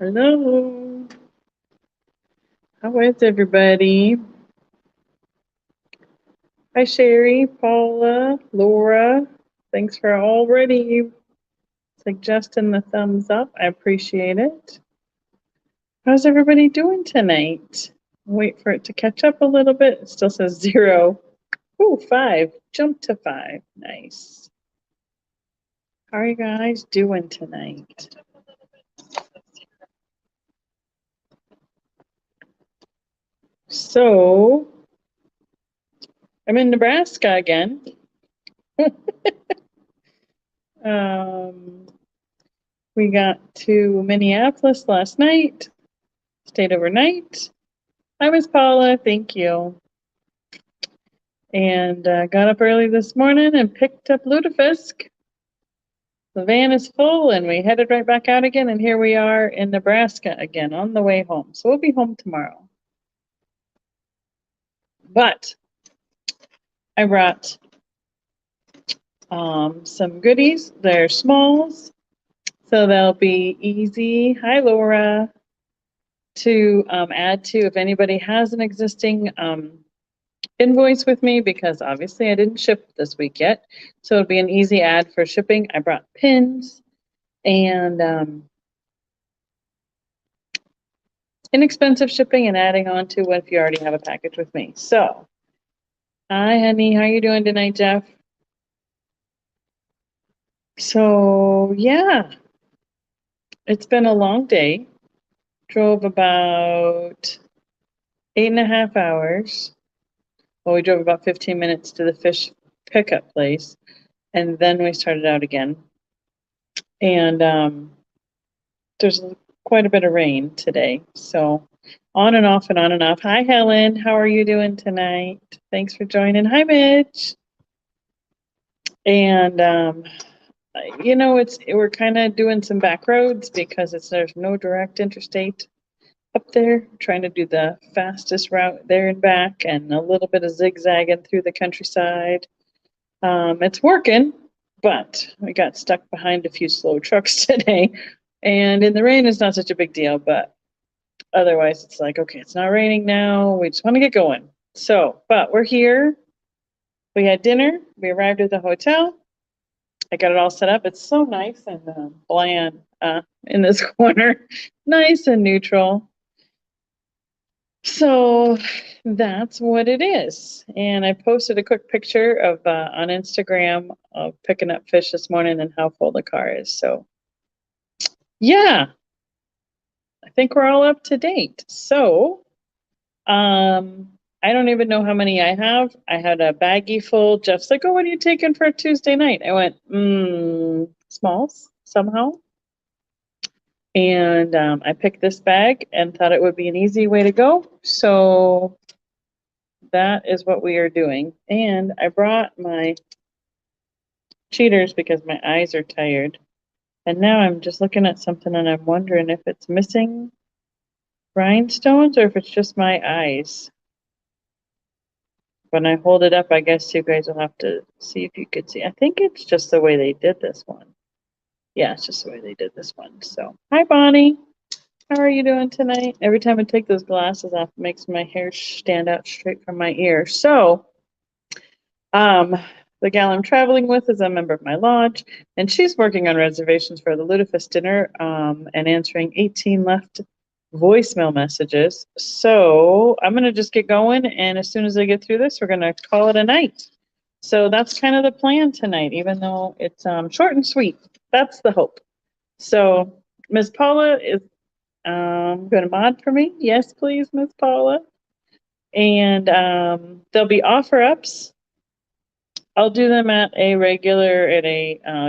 Hello. How is everybody? Hi, Sherry, Paula, Laura. Thanks for already suggesting the thumbs up. I appreciate it. How's everybody doing tonight? Wait for it to catch up a little bit. It still says 0. Oh, 5. Jump to 5. Nice. How are you guys doing tonight? So, I'm in Nebraska again. We got to Minneapolis last night, stayed overnight. Hi, Miss Paula. Thank you. And got up early this morning and picked up lutefisk. The van is full, and we headed right back out again. And here we are in Nebraska again on the way home. So we'll be home tomorrow. But I brought some goodies. They're smalls, so they'll be easy. Hi, Laura. To add to if anybody has an existing invoice with me, because obviously I didn't ship this week yet. So it'll be an easy add for shipping. I brought pins and inexpensive shipping and adding on to what if you already have a package with me. So, hi, honey. How you doing tonight, Jeff? So, yeah, it's been a long day. Drove about 8.5 hours. Well, we drove about 15 minutes to the fish pickup place, and then we started out again. And there's quite a bit of rain today, so on and off and on and off. Hi, Helen. How are you doing tonight? Thanks for joining. Hi, Mitch. And you know, we're kind of doing some back roads because there's no direct interstate up there. Trying to do the fastest route there and back, and a little bit of zigzagging through the countryside. It's working, but we got stuck behind a few slow trucks today. And in the rain, it's not such a big deal, but otherwise, it's like, okay, it's not raining now. We just want to get going. So, but we're here. We had dinner. We arrived at the hotel. I got it all set up. It's so nice and bland in this corner. Nice and neutral. So that's what it is. And I posted a quick picture of on Instagram of picking up fish this morning and how full the car is. So yeah, I think we're all up to date. So I don't even know how many I have. I had a baggie full. Jeff's like, oh, what are you taking for a Tuesday night? I went, smalls somehow. And I picked this bag and thought it would be an easy way to go. So that is what we are doing. And I brought my cheaters because my eyes are tired. And now I'm just looking at something and I'm wondering if it's missing rhinestones or if it's just my eyes. When I hold it up, I guess you guys will have to see if you could see. I think it's just the way they did this one. Yeah, it's just the way they did this one. So, hi, Bonnie. How are you doing tonight? Every time I take those glasses off, it makes my hair stand out straight from my ear. So, the gal I'm traveling with is a member of my lodge, and she's working on reservations for the lutefisk dinner and answering 18 left voicemail messages. So I'm going to just get going, and as soon as I get through this, we're going to call it a night. So that's kind of the plan tonight, even though it's short and sweet. That's the hope. So Ms. Paula is going to mod for me. Yes, please, Ms. Paula. And there'll be offer ups. I'll do them at a regular,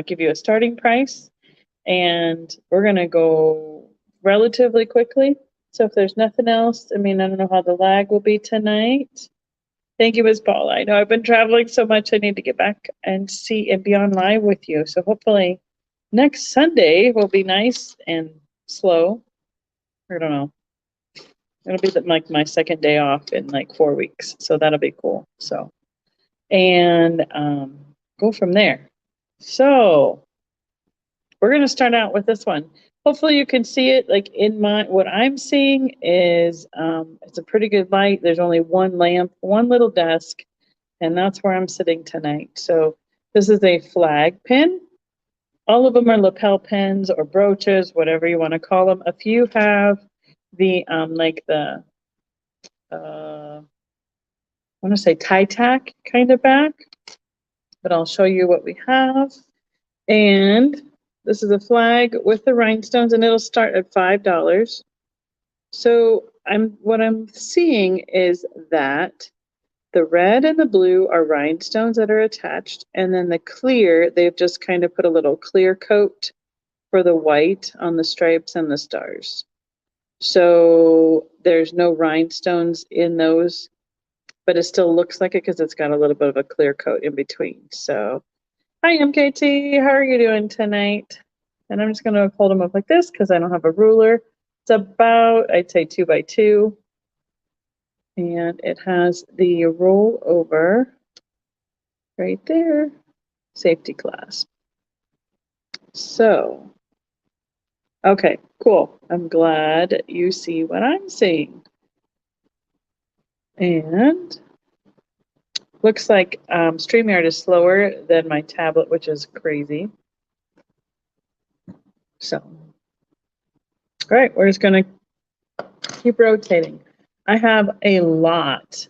give you a starting price. And we're going to go relatively quickly. So if there's nothing else, I mean, I don't know how the lag will be tonight. Thank you, Ms. Paula. I know I've been traveling so much, I need to get back and see and be on live with you. So hopefully next Sunday will be nice and slow. I don't know. It'll be like my second day off in like 4 weeks. So that'll be cool. So, and go from there. So we're going to start out with this one. Hopefully you can see it. Like in my, what I'm seeing is it's a pretty good light. There's only one lamp, one little desk, and that's where I'm sitting tonight. So this is a flag pin. All of them are lapel pins or brooches, whatever you want to call them. A few have the like the I want to say tie tack kind of back, but I'll show you what we have. And this is a flag with the rhinestones, and it'll start at $5. So what I'm seeing is that the red and the blue are rhinestones that are attached, and then the clear, they've just kind of put a little clear coat for the white on the stripes and the stars. So there's no rhinestones in those, but it still looks like it because it's got a little bit of a clear coat in between. So, hi MKT, how are you doing tonight? And I'm just going to hold them up like this because I don't have a ruler. It's about, I'd say 2 by 2. And it has the roll over right there, safety clasp. So, okay, cool. I'm glad you see what I'm seeing. And looks like StreamYard is slower than my tablet, which is crazy. So, all right, we're just going to keep rotating. I have a lot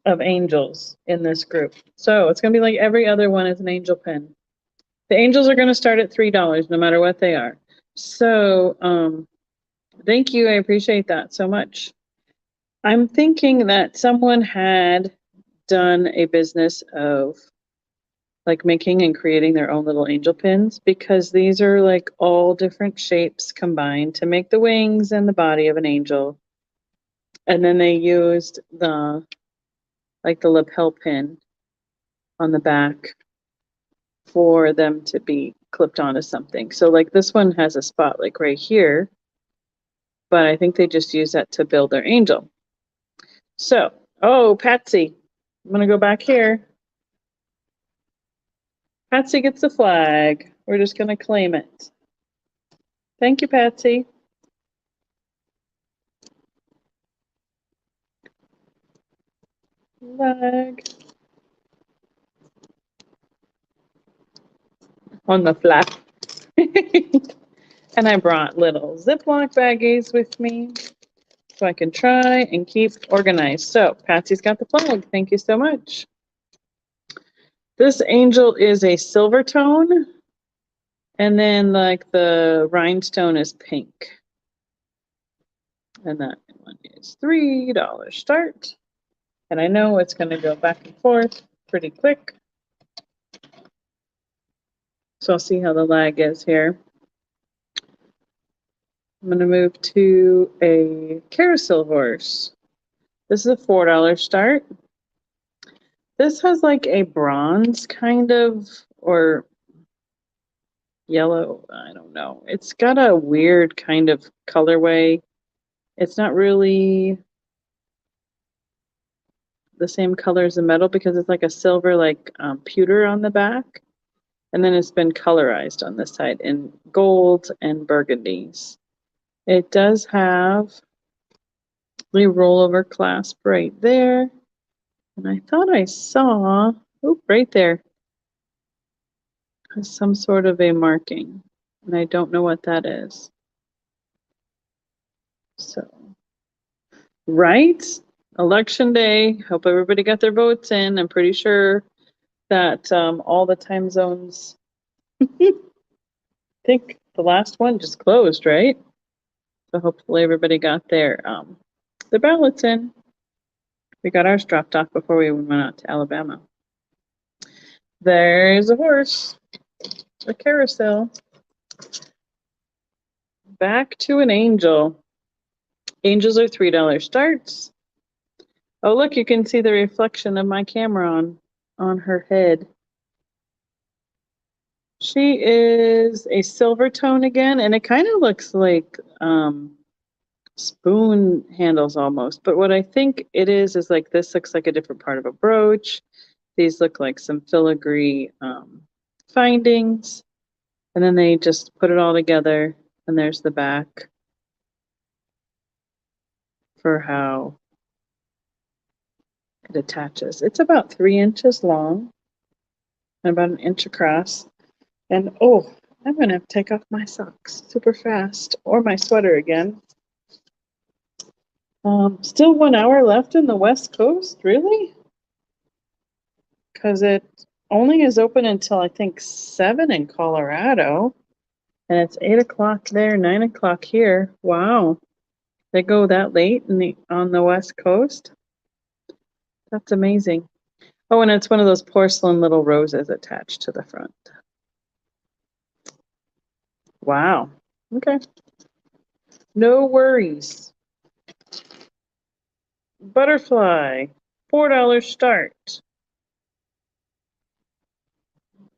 of angels in this group. So it's going to be like every other one is an angel pin. The angels are going to start at $3 no matter what they are. So thank you. I appreciate that so much. I'm thinking that someone had done a business of like making and creating their own little angel pins, because these are like all different shapes combined to make the wings and the body of an angel. And then they used the lapel pin on the back for them to be clipped onto something. So like this one has a spot like right here, but I think they just use that to build their angel. So, oh, Patsy, I'm going to go back here. Patsy gets the flag. We're just going to claim it. Thank you, Patsy. Flag. On the flap. And I brought little Ziploc baggies with me so I can try and keep organized. So Patsy's got the flag. Thank you so much. This angel is a silver tone, and then like the rhinestone is pink. And that one is $3 start. And I know it's going to go back and forth pretty quick. So I'll see how the lag is here. I'm going to move to a carousel horse. This is a $4 start. This has like a bronze kind of, or yellow, I don't know. It's got a weird kind of colorway. It's not really the same color as the metal because it's like a silver, like pewter on the back. And then it's been colorized on this side in gold and burgundies. It does have the rollover clasp right there. And I thought I saw, oh, right there, some sort of a marking. And I don't know what that is. So, right? Election day. Hope everybody got their votes in. I'm pretty sure that all the time zones, I think the last one just closed, right? So hopefully everybody got their ballots in. We got ours dropped off before we went out to Alabama. There's a horse, a carousel. Back to an angel. Angels are $3 starts. Oh, look, you can see the reflection of my camera on her head. She is a silver tone again, and it kind of looks like spoon handles almost. But what I think it is like this looks like a different part of a brooch. These look like some filigree findings. And then they just put it all together, and there's the back for how it attaches. It's about 3 inches long and about 1 inch across. And oh, I'm gonna have to take off my socks super fast, or my sweater again. Still 1 hour left in the West Coast, really? Because it only is open until I think 7 in Colorado, and it's 8 o'clock there, 9 o'clock here. Wow, they go that late on the West Coast? That's amazing. Oh, and it's one of those porcelain little roses attached to the front. Wow. Okay. No worries. Butterfly, $4 start.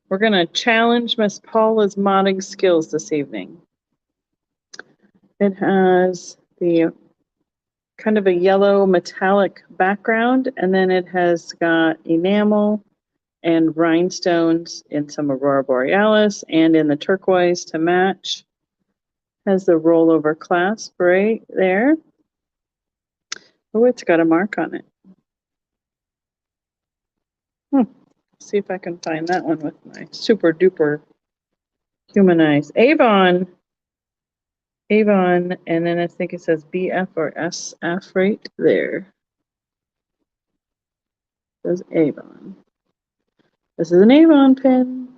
We're going to challenge Miss Paula's modding skills this evening. It has the kind of a yellow metallic background, and then it has got enamel and rhinestones in some Aurora Borealis and in the turquoise to match. Has the rollover clasp right there. Oh, it's got a mark on it. See if I can find that one with my super duper humanized. Avon, and then I think it says BF or SF right there. It says Avon. This is an Avon pin.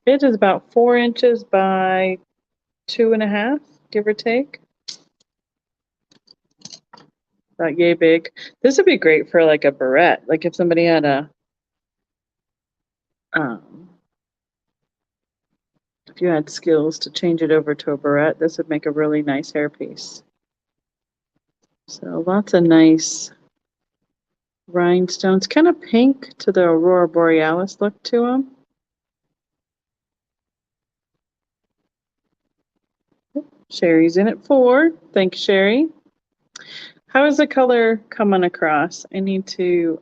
It is about 4 inches by 2.5, give or take. About yay big. This would be great for like a barrette. Like if somebody had a, if you had skills to change it over to a barrette, this would make a really nice hairpiece. So lots of nice rhinestones, kind of pink to the Aurora Borealis look to them. Sherry's in at 4. Thanks, Sherry. How is the color coming across? I need to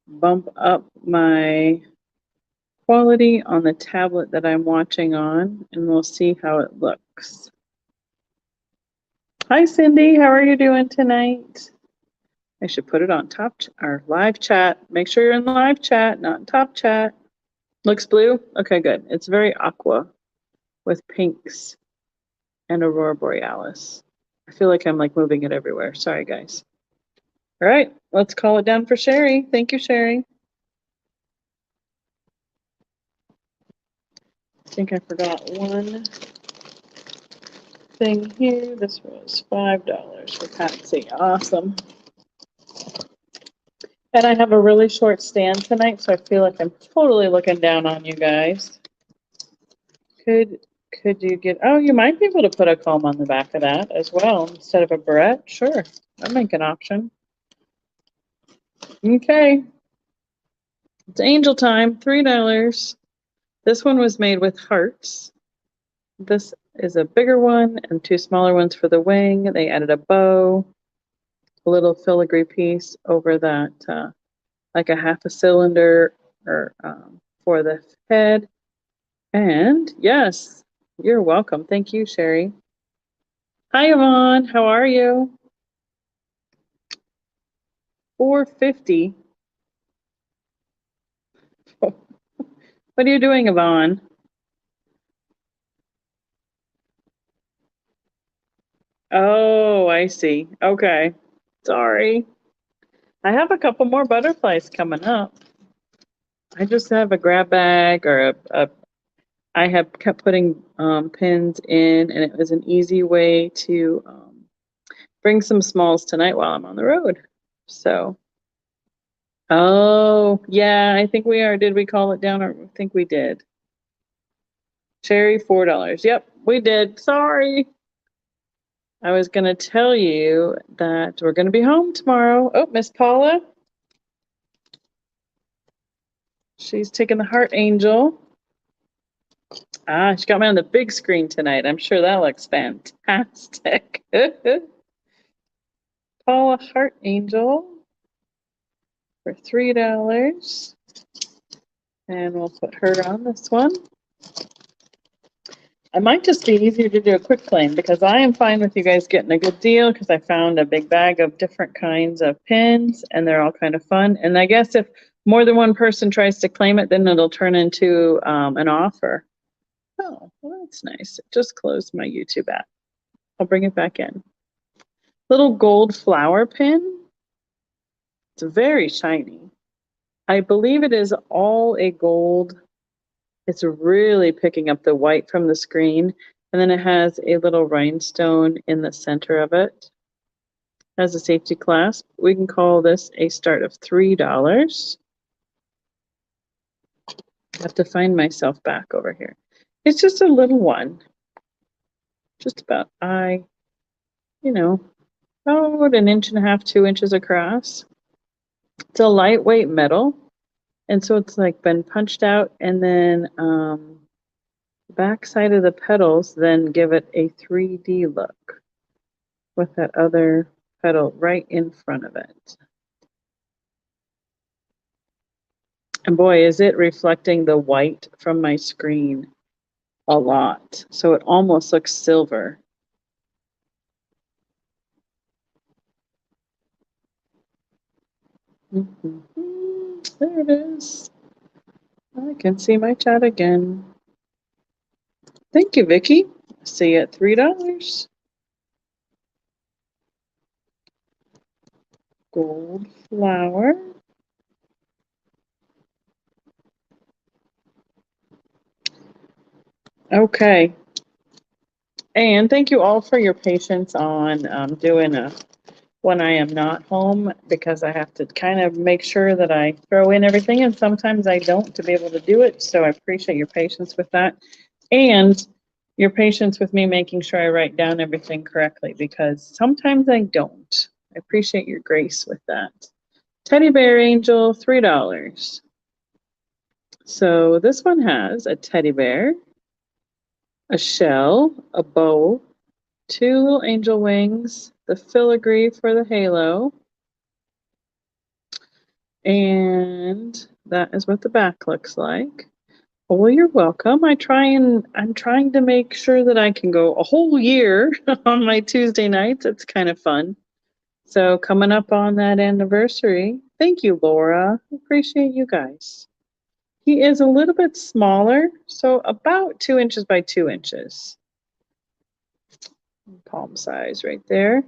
bump up my quality on the tablet that I'm watching on, and we'll see how it looks. Hi, Cindy. How are you doing tonight? I should put it on our live chat. Make sure you're in the live chat, not in top chat. Looks blue? Okay, good. It's very aqua with pinks and Aurora Borealis. I feel like I'm like moving it everywhere. Sorry, guys. All right, let's call it down for Sherry. Thank you, Sherry. I think I forgot one thing here. This was $5 for Patsy. Awesome. And I have a really short stand tonight, so I feel like I'm totally looking down on you guys. Could you get, oh, you might be able to put a comb on the back of that as well instead of a barrette. Sure, that'd make an option. Okay. It's angel time, $3. This one was made with hearts. This is a bigger one and 2 smaller ones for the wing. They added a bow, a little filigree piece over that, like a half a cylinder or for the head. And yes, you're welcome. Thank you, Sherry. Hi, Yvonne. How are you? $4.50. What are you doing, Yvonne? Oh, I see. Okay. Sorry. I have a couple more butterflies coming up. I just have a grab bag or I have kept putting pins in, and it was an easy way to bring some smalls tonight while I'm on the road. So, oh, yeah, I think we are. Did we call it down? Or I think we did. Cherry, $4. Yep, we did. Sorry. I was going to tell you that we're going to be home tomorrow. Oh, Miss Paula. She's taking the heart angel. Ah, she got me on the big screen tonight. I'm sure that looks fantastic. Paula Heart Angel for $3. And we'll put her on this one. I might just be easier to do a quick claim because I am fine with you guys getting a good deal because I found a big bag of different kinds of pins and they're all kind of fun. And I guess if more than one person tries to claim it, then it'll turn into an offer. Oh, well, that's nice. It just closed my YouTube app. I'll bring it back in. Little gold flower pin. It's very shiny. I believe it is all a gold. It's really picking up the white from the screen. And then it has a little rhinestone in the center of it. It has a safety clasp. We can call this a start of $3. I have to find myself back over here. It's just a little one. Just about about an inch and a half, 2 inches across. It's a lightweight metal. And so it's like been punched out and then the back side of the petals then give it a 3D look with that other petal right in front of it. And boy, is it reflecting the white from my screen a lot. So it almost looks silver. There it is. I can see my chat again. Thank you, Vicky. See you at $3. Gold flower. Okay. And thank you all for your patience on doing when I am not home because I have to kind of make sure that I throw in everything and sometimes I don't to be able to do it. So I appreciate your patience with that and your patience with me making sure I write down everything correctly because sometimes I don't. I appreciate your grace with that. Teddy bear angel, $3. So this one has a teddy bear, a shell, a bow, 2 little angel wings, the filigree for the halo, and that is what the back looks like. Well, you're welcome. I'm trying to make sure that I can go a whole year on my Tuesday nights. It's kind of fun. So coming up on that anniversary, thank you, Laura. Appreciate you guys. He is a little bit smaller, so about 2 inches by 2 inches. Palm size right there.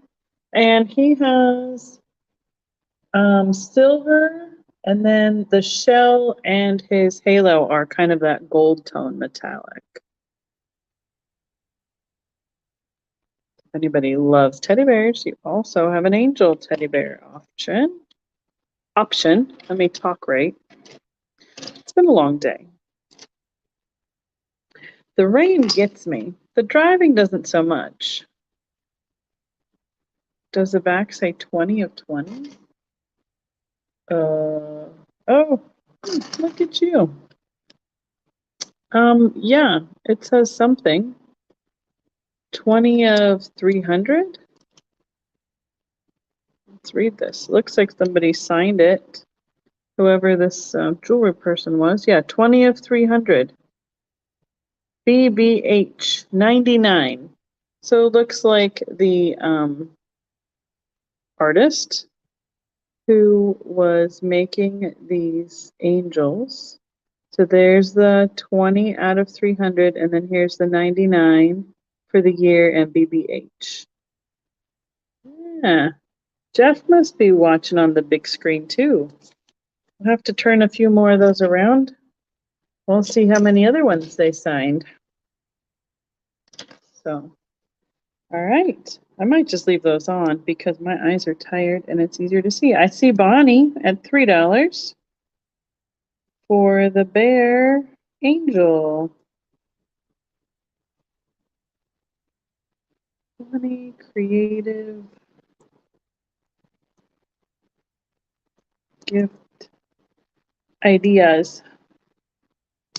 And he has silver, and then the shell and his halo are kind of that gold tone metallic. If anybody loves teddy bears, you also have an angel teddy bear option. Let me talk right. It's been a long day. The rain gets me. The driving doesn't so much. Does the back say 20 of 20? Oh, look at you. Yeah, it says something. 20 of 300? Let's read this. Looks like somebody signed it. Whoever this jewelry person was. Yeah, 20 of 300. BBH 99. So it looks like the artist who was making these angels. So there's the 20 out of 300, and then here's the 99 for the year and BBH. Yeah, Jeff must be watching on the big screen too. I'll have to turn a few more of those around. We'll see how many other ones they signed. So, all right. I might just leave those on because my eyes are tired and it's easier to see. I see Bonnie at $3 for the bear angel. Bonnie creative gift ideas.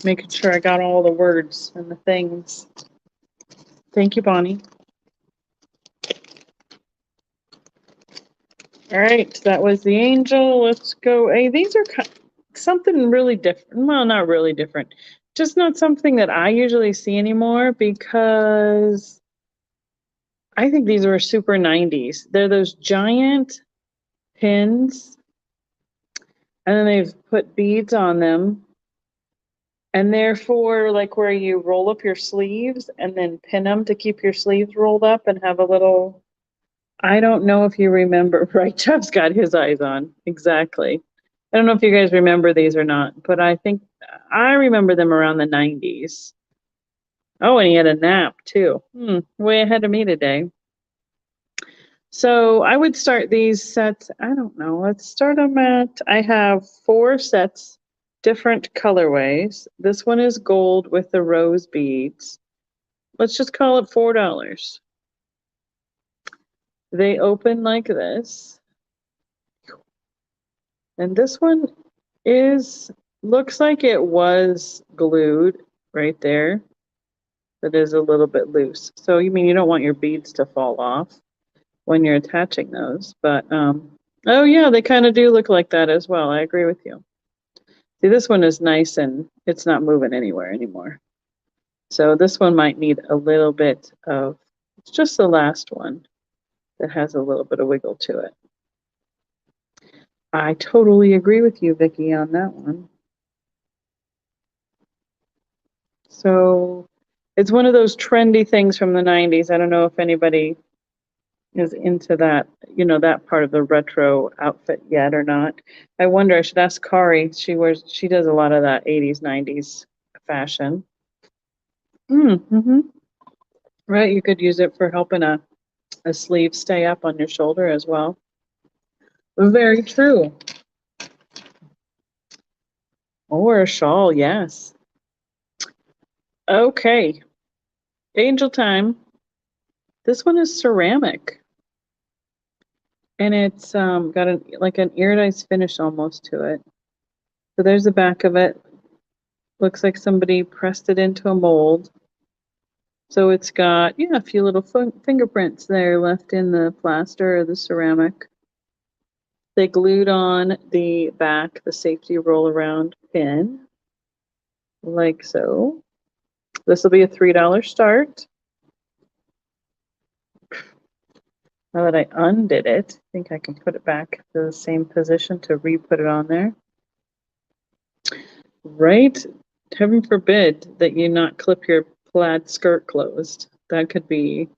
Making sure I got all the words and the things. Thank you, Bonnie. All right, that was the angel. Let's go. Hey, these are something really different. Well, not really different. just not something that I usually see anymore because I think these were super 90s. They're those giant pins, and then they've put beads on them. And therefore, like where you roll up your sleeves and then pin them to keep your sleeves rolled up and have a little. I don't know if you remember, right? Chubb's got his eyes on. Exactly. I don't know if you guys remember these or not, but I think I remember them around the 90s. Oh, and he had a nap too. Way ahead of me today. So I would start these sets. I don't know. Let's start them at, I have 4 sets, different colorways. This one is gold with the rose beads. Let's just call it $4. They open like this. And this one looks like it was glued right there. It is a little bit loose. So you mean you don't want your beads to fall off when you're attaching those, but oh yeah, they kind of do look like that as well. I agree with you. See, this one is nice and it's not moving anywhere anymore. So this one might need a little bit of, it's just the last one that has a little bit of wiggle to it. I totally agree with you, Vicky, on that one. So it's one of those trendy things from the 90s. I don't know if anybody is into that, that part of the retro outfit yet or not. I wonder, I should ask Kari. She does a lot of that 80s, 90s fashion. Mm-hmm. Right, you could use it for helping a sleeve stay up on your shoulder as well. Very true. Or a shawl, yes. Okay. Angel time. This one is ceramic. And it's got like an iridized finish almost to it. So there's the back of it. Looks like somebody pressed it into a mold. So it's got, a few little fingerprints there left in the plaster or the ceramic. They glued on the back, the safety roll around pin, like so. This will be a $3 start. Now that I undid it, I think I can put it back to the same position to re-put it on there. Right? Heaven forbid that you not clip your plaid skirt closed. That could be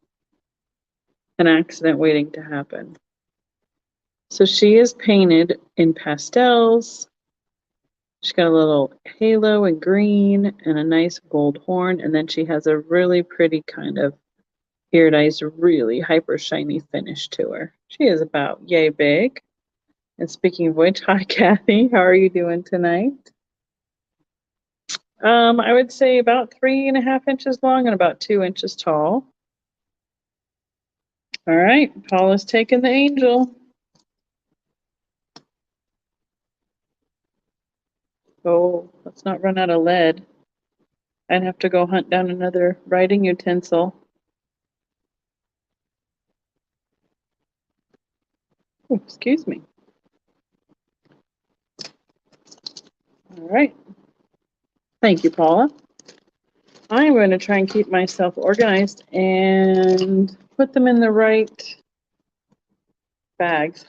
an accident waiting to happen. So she is painted in pastels. She's got a little halo in green and a nice gold horn. And then she has a really pretty kind of iridized, really hyper shiny finish to her. She is about yay big. And speaking of which, hi Kathy, how are you doing tonight? I would say about 3.5 inches long and about 2 inches tall. All right, Paula's taking the angel. Oh, let's not run out of lead. I'd have to go hunt down another writing utensil. Oh, excuse me. All right. Thank you, Paula. I'm going to try and keep myself organized and put them in the right bags,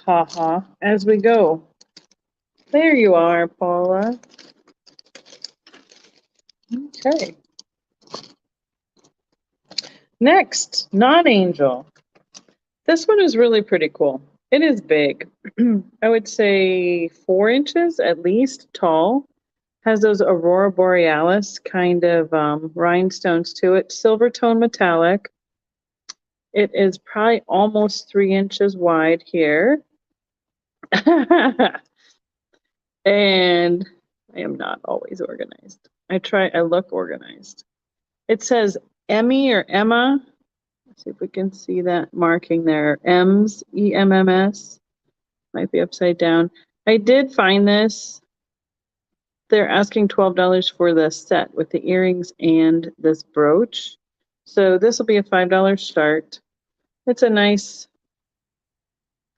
as we go. There you are, Paula. Okay. Next, non-angel. This one is really pretty cool. It is big. I would say 4 inches at least tall. Has those Aurora Borealis kind of rhinestones to it. Silver tone metallic. It is probably almost 3 inches wide here. And I am not always organized. I look organized. It says Emmy or Emma. Let's see if we can see that marking there. M's, EMMS. Might be upside down. I did find this. They're asking $12 for the set with the earrings and this brooch. So this will be a $5 start. It's a nice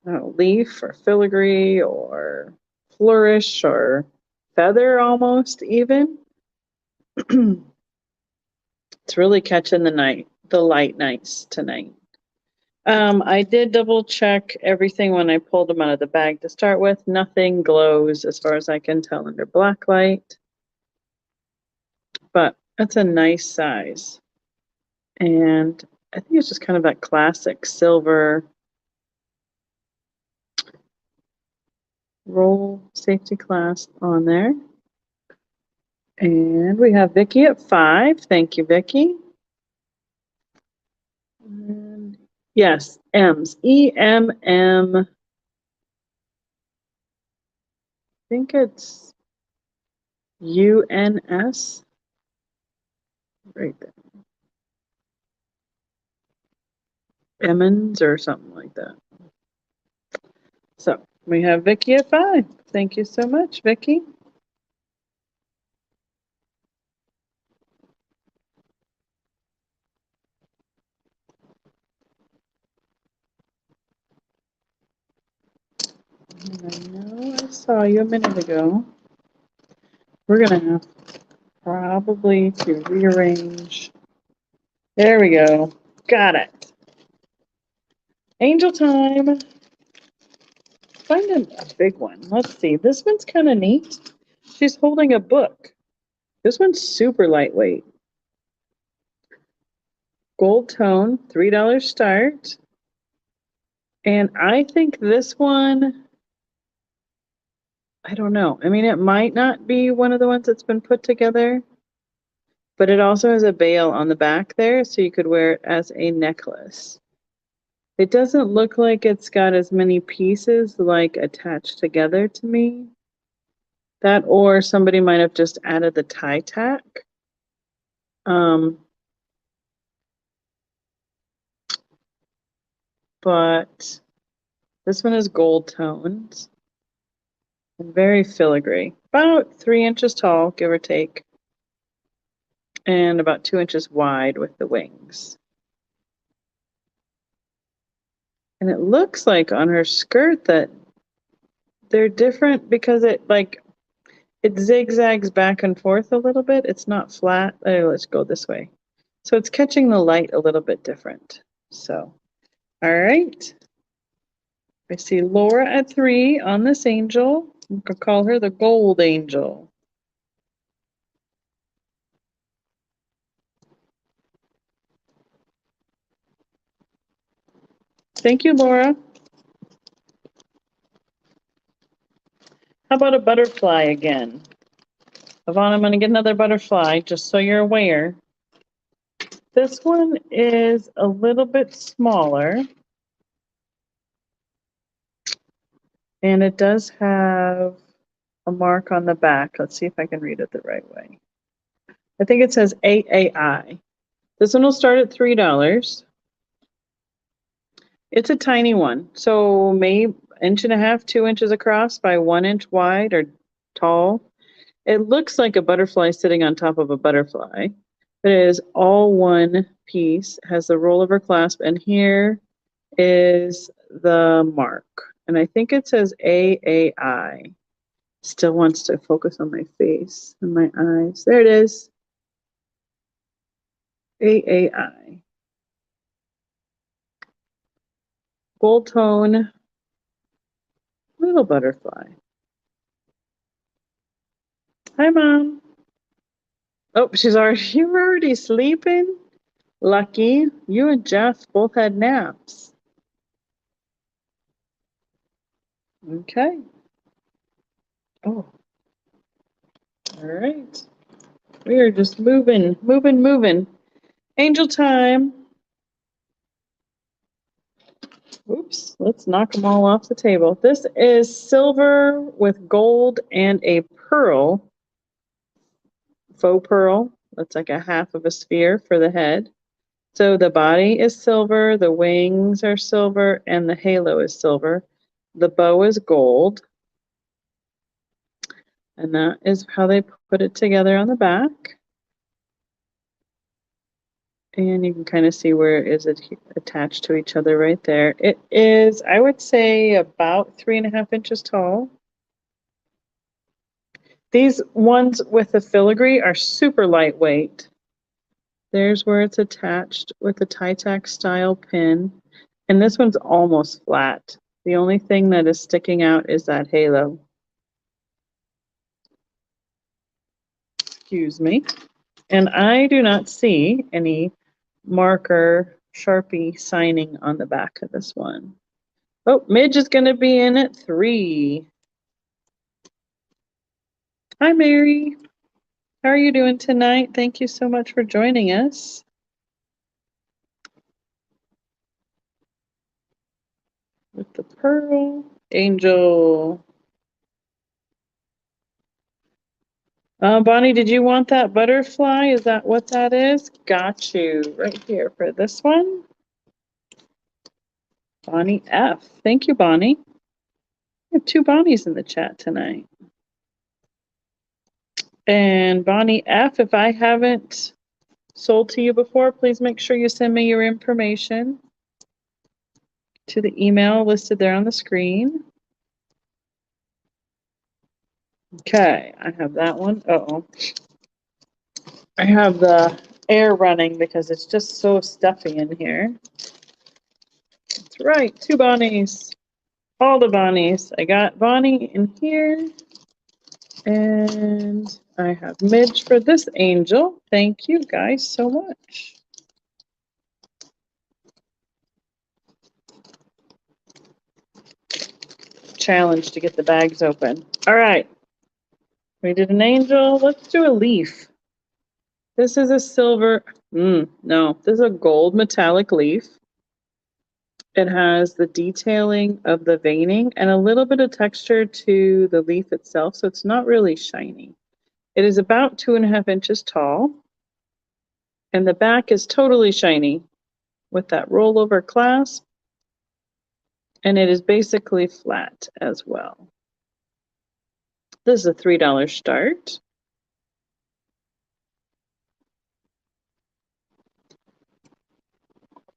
leaf or filigree or flourish or feather almost even. It's really catching the light nice tonight. I did double check everything when I pulled them out of the bag to start with. Nothing glows as far as I can tell under black light, but that's a nice size. And I think it's just kind of that classic silver roll safety clasp on there. And we have Vicky at 5. Thank you, Vicky. And yes, M's. EMM. I think it's UNS. Right there. Emmons or something like that. So we have Vicky at 5. Thank you so much, Vicky. I know I saw you a minute ago. We're going to have probably to rearrange. There we go. Got it. Angel time. Find a big one. Let's see. This one's kind of neat. She's holding a book. This one's super lightweight. Gold tone, $3 start. And I think this one, I don't know. I mean, it might not be one of the ones that's been put together, but it also has a bail on the back there, so you could wear it as a necklace. It doesn't look like it's got as many pieces like attached together to me. That or somebody might have just added the tie tack. But this one is gold toned and very filigree. About 3 inches tall, give or take, and about 2 inches wide with the wings. And it looks like on her skirt that they're different because it zigzags back and forth a little bit. It's not flat. Let's go this way. So it's catching the light a little bit different. So, all right. I see Laura at 3 on this angel. We could call her the gold angel. Thank you, Laura. How about a butterfly again? Yvonne, I'm going to get another butterfly just so you're aware. This one is a little bit smaller. And it does have a mark on the back. Let's see if I can read it the right way. I think it says AAI. This one will start at $3. It's a tiny one. So maybe 1.5 inches, 2 inches across by 1 inch wide or tall. It looks like a butterfly sitting on top of a butterfly. It is all one piece, has the rollover clasp, and here is the mark. And I think it says AAI. Still wants to focus on my face and my eyes. There it is. AAI. Gold tone. Little butterfly. Hi, Mom. Oh, you're already sleeping? Lucky. You and Jeff both had naps. Okay. Oh. All right. We are just moving. Angel time. Oops, let's knock them all off the table. This is silver with gold and a pearl, faux pearl. That's like a half of a sphere for the head. So the body is silver, the wings are silver, and the halo is silver. The bow is gold. And that is how they put it together on the back. And you can kind of see where it is attached to each other right there. It is, I would say, about 3.5 inches tall. These ones with the filigree are super lightweight. There's where it's attached with a tie-tack style pin. And this one's almost flat. The only thing that is sticking out is that halo. Excuse me. And I do not see any marker Sharpie signing on the back of this one. Oh, Midge is going to be in at 3. Hi, Mary. How are you doing tonight? Thank you so much for joining us. With the pearl, angel. Bonnie, did you want that butterfly? Is that what that is? Got you right here for this one. Bonnie F. Thank you, Bonnie. We have 2 Bonnies in the chat tonight. And Bonnie F., if I haven't sold to you before, please make sure you send me your information to the email listed there on the screen. Okay, I have that one. Uh-oh. I have the air running because it's just so stuffy in here. That's right, 2 Bonnies. All the Bonnies. I got Bonnie in here. And I have Midge for this angel. Thank you guys so much. Challenge to get the bags open. All right. We did an angel. Let's do a leaf. This is a silver. No, this is a gold metallic leaf. It has the detailing of the veining and a little bit of texture to the leaf itself, so it's not really shiny. It is about 2.5 inches tall, and the back is totally shiny with that rollover clasp, and it is basically flat as well. This is a $3 start.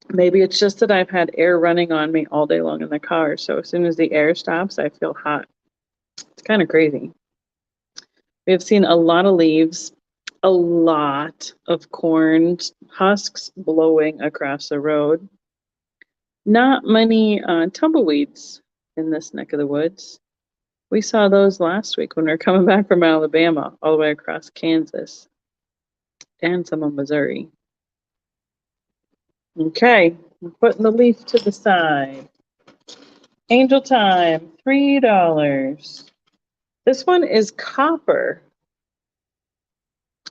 Maybe it's just that I've had air running on me all day long in the car, so as soon as the air stops, I feel hot. It's kind of crazy. We have seen a lot of leaves, a lot of corn husks blowing across the road. Not many tumbleweeds in this neck of the woods. We saw those last week when we were coming back from Alabama all the way across Kansas and some of Missouri. Okay, I'm putting the leaf to the side. Angel time, $3. This one is copper.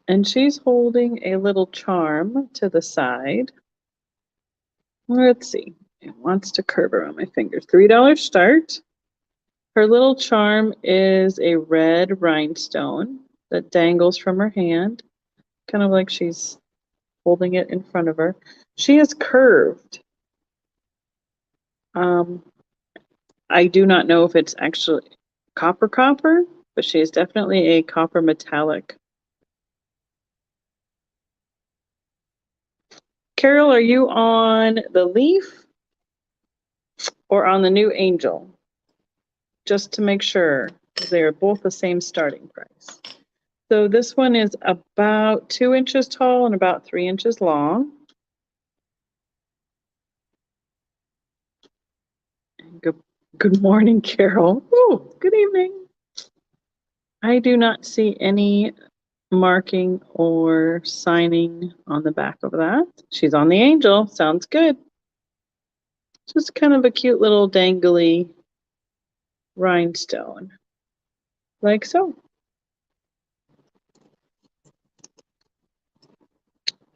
And she's holding a little charm to the side. Let's see. It wants to curve around my fingers. $3 start. Her little charm is a red rhinestone that dangles from her hand, kind of like she's holding it in front of her. She is curved. I do not know if it's actually copper, but she is definitely a copper metallic. Carol, are you on the leaf or on the new angel? Just to make sure, they are both the same starting price. So this one is about 2 inches tall and about 3 inches long. Good morning, Carol. Oh, good evening. I do not see any marking or signing on the back of that. She's on the angel. Sounds good. Just kind of a cute little dangly rhinestone, like so.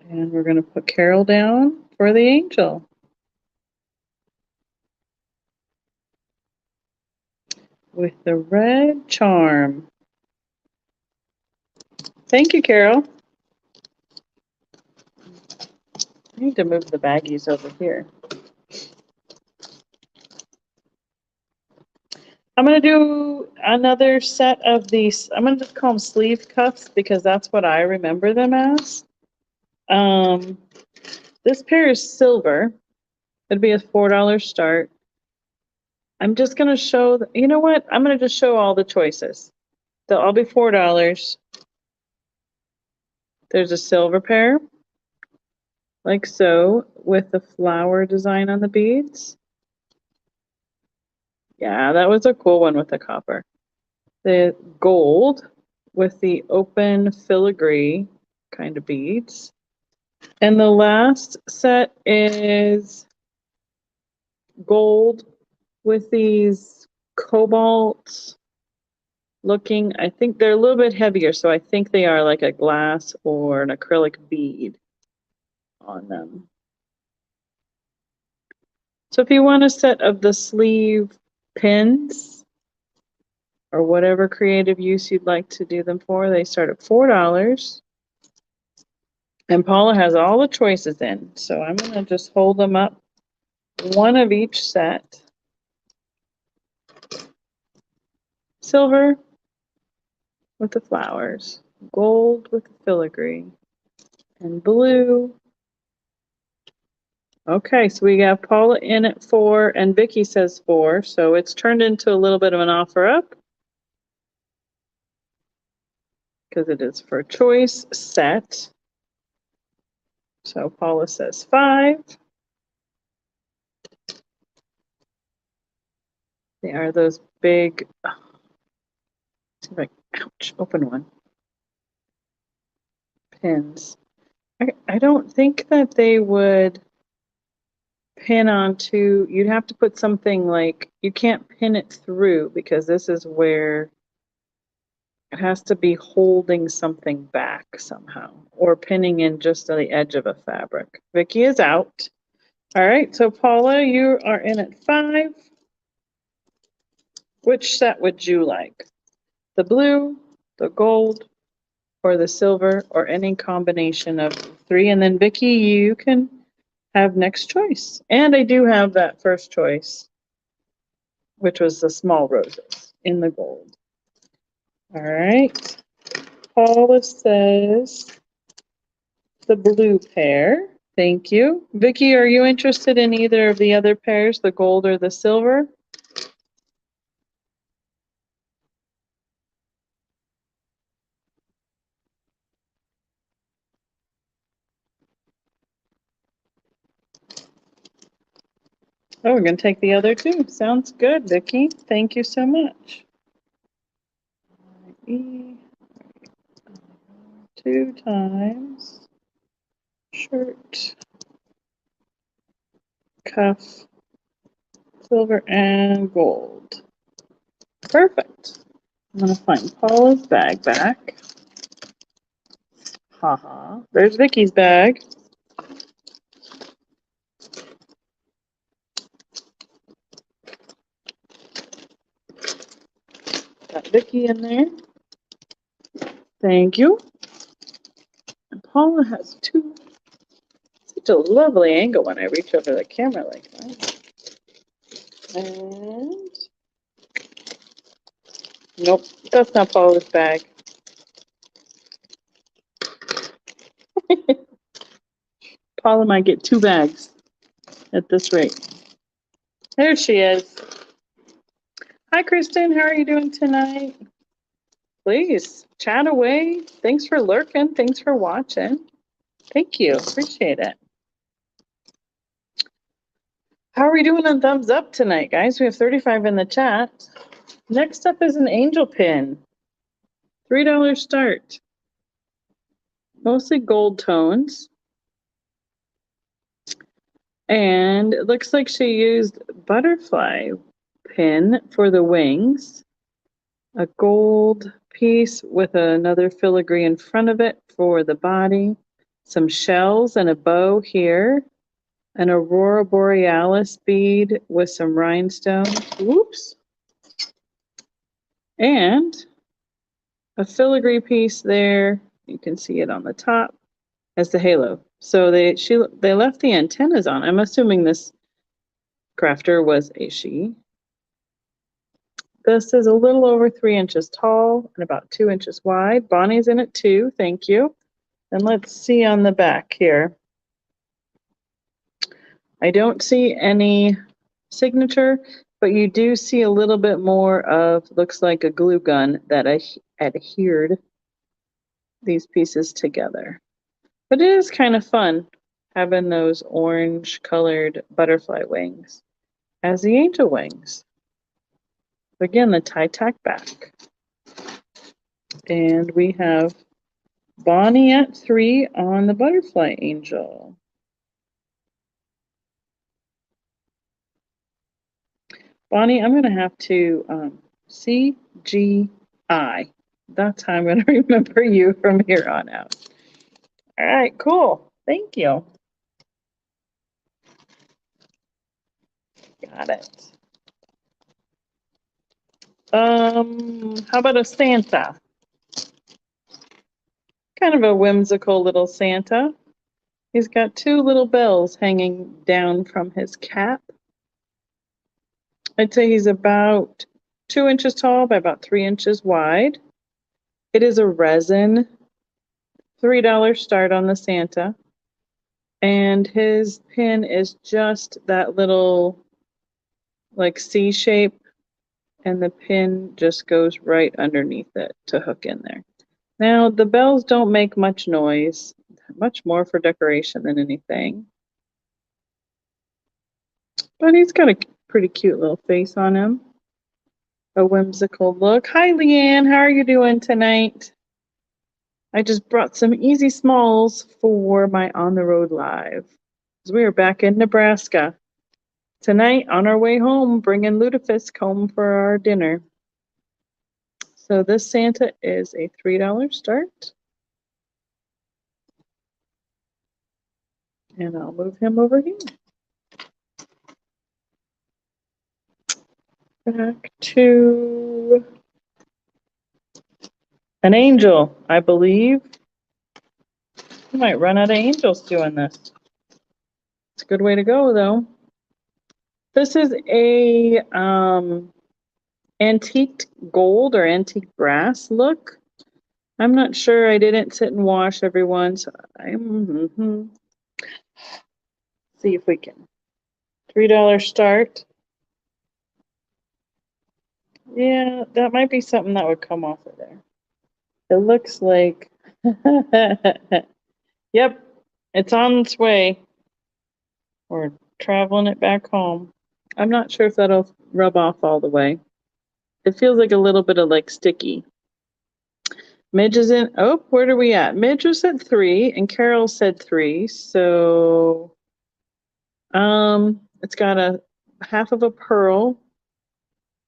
And we're going to put Carol down for the angel. With the red charm. Thank you, Carol. I need to move the baggies over here. I'm going to do another set of these. I'm going to just call them sleeve cuffs because that's what I remember them as. This pair is silver. It'd be a $4 start. I'm just going to show, you know what? I'm going to just show all the choices. They'll all be $4. There's a silver pair, like so, with the flower design on the beads. Yeah, that was a cool one with the copper. The gold with the open filigree kind of beads. And the last set is gold with these cobalt looking, I think they're a little bit heavier, so I think they are like a glass or an acrylic bead on them. So if you want a set of the sleeve pins or whatever creative use you'd like to do them for, they start at $4. And Paula has all the choices in, so I'm going to just hold them up, one of each set. Silver with the flowers, gold with the filigree, and blue. Okay, so we got Paula in at 4 and Vicky says 4, so it's turned into a little bit of an offer up because it is for choice set. So Paula says 5. They are those big, ouch, open one, pins. I don't think that they would pin onto, you'd have to put something like, you can't pin it through because this is where it has to be holding something back somehow or pinning in just on the edge of a fabric. Vicky is out. All right, so Paula, you are in at 5. Which set would you like? The blue, the gold, or the silver, or any combination of 3? And then Vicky, you can have next choice. And I do have that first choice, which was the small roses in the gold. All right. Paula says the blue pair. Thank you. Vicky, are you interested in either of the other pairs, the gold or the silver? Oh, we're going to take the other two. Sounds good, Vicky. Thank you so much. 2 times shirt, cuff, silver, and gold. Perfect. I'm going to find Paula's bag back. Haha. There's Vicky's bag. Got Vicky in there. Thank you. And Paula has 2. Such a lovely angle when I reach over the camera like that. And nope, that's not Paula's bag. Paula might get 2 bags at this rate. There she is. Hi, Kristen. How are you doing tonight? Please chat away. Thanks for lurking. Thanks for watching. Thank you. Appreciate it. How are we doing on thumbs up tonight, guys? We have 35 in the chat. Next up is an angel pin. $3 start. Mostly gold tones. And it looks like she used butterfly pin for the wings. A gold piece with another filigree in front of it for the body. Some shells and a bow here. An aurora borealis bead with some rhinestones. Whoops. And a filigree piece there. You can see it on the top as the halo. So they left the antennas on. I'm assuming this crafter was a she. This is a little over 3 inches tall and about 2 inches wide. Bonnie's in it too. Thank you. And let's see on the back here. I don't see any signature. But you do see a little bit more of, looks like a glue gun that adhered these pieces together. But it is kind of fun having those orange colored butterfly wings as the angel wings. Again, the tie tack back. And we have Bonnie at 3 on the butterfly angel. Bonnie, I'm going to have to CGI. That's how I'm going to remember you from here on out. All right, cool. Thank you. Got it. How about a Santa? Kind of a whimsical little Santa. He's got 2 little bells hanging down from his cap. I'd say he's about 2 inches tall by about 3 inches wide. It is a resin, $3 start on the Santa. And his pin is just that little like C shape, and the pin just goes right underneath it to hook in there. Now, the bells don't make much noise, much more for decoration than anything. But he's got a pretty cute little face on him. A whimsical look. Hi, Leanne. How are you doing tonight? I just brought some easy smalls for my On the Road Live. We are back in Nebraska. Tonight, on our way home, bringing Lutefisk home for our dinner. So this Santa is a $3 start. And I'll move him over here. Back to an angel, I believe. We might run out of angels doing this. It's a good way to go, though. This is a antique gold or antique brass look. I'm not sure. I didn't sit and wash everyone, so I'm see if we can. $3 start. Yeah, that might be something that would come off of there. It looks like, yep, it's on its way. We're traveling it back home. I'm not sure if that'll rub off all the way. It feels like a little bit of like sticky. Midge is in, oh, where are we at? Midge was at 3 and Carol said 3. So, it's got a half of a pearl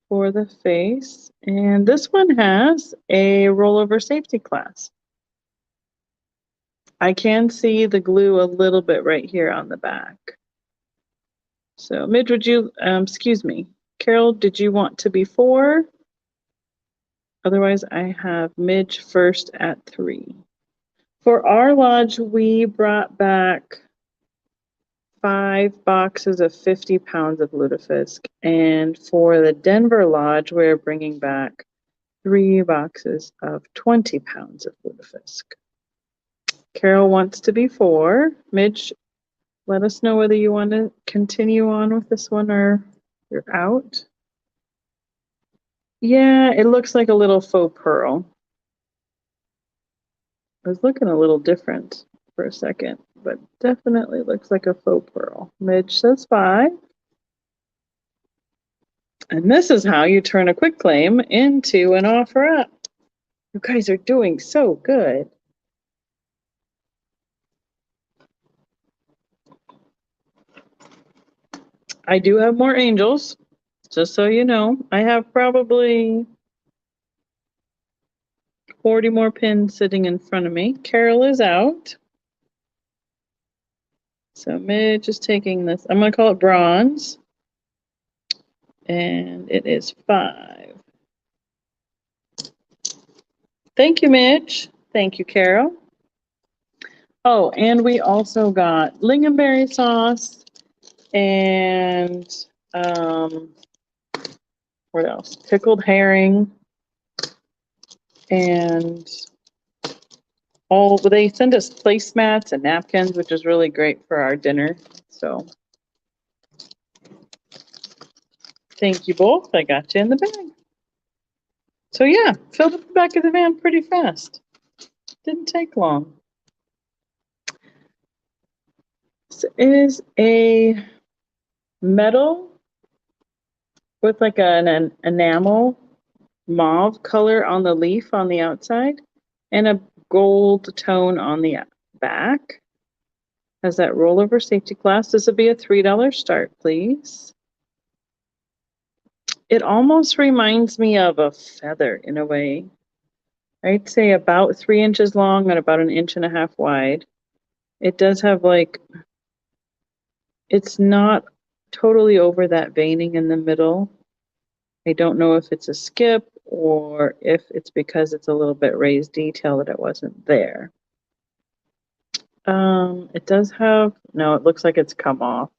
for the face. And this one has a rollover safety clasp. I can see the glue a little bit right here on the back. So Midge, would you, excuse me, Carol, did you want to be 4? Otherwise, I have Midge first at 3. For our lodge, we brought back 5 boxes of 50 pounds of lutefisk. And for the Denver lodge, we're bringing back 3 boxes of 20 pounds of lutefisk. Carol wants to be 4. Midge, let us know whether you want to continue on with this one or you're out. Yeah, it looks like a little faux pearl. I was looking a little different for a second, but definitely looks like a faux pearl. Midge says 5. And this is how you turn a quick claim into an offer up. You guys are doing so good. I do have more angels, just so you know. I have probably 40 more pins sitting in front of me. Carol is out. So Midge is taking this. I'm going to call it bronze. And it is 5. Thank you, Midge. Thank you, Carol. Oh, and we also got lingonberry sauce and what else? Pickled herring. And they send us placemats and napkins, which is really great for our dinner. So Thank you both. I got you in the bag. So yeah, filled up the back of the van pretty fast. Didn't take long. This is a metal with like an enamel mauve color on the leaf on the outside and a gold tone on the back. Has that rollover safety class. This will be a $3 start, please. It almost reminds me of a feather in a way. I'd say about 3 inches long and about 1.5 inches wide. It does have like, it's not totally over that veining in the middle. I don't know if it's a skip or if it's because it's a little bit raised detail that it wasn't there. It does have, no, it looks like it's come off.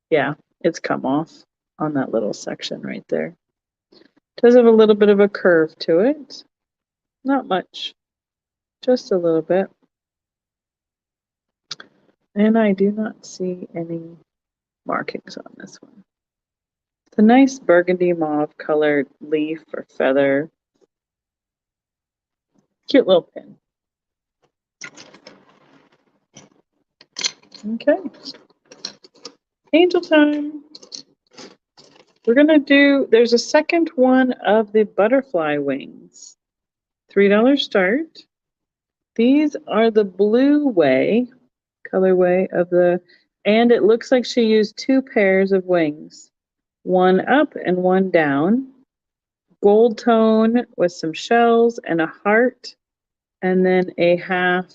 Yeah, it's come off on that little section right there. It does have a little bit of a curve to it. Not much, just a little bit. And I do not see any markings on this one. It's a nice burgundy mauve colored leaf or feather. Cute little pin. Okay. Angel time. We're going to do, there's a second one of the butterfly wings. $3 start. These are the blue way, colorway of the, and it looks like she used 2 pairs of wings. One up and one down. Gold tone with some shells and a heart. And then a half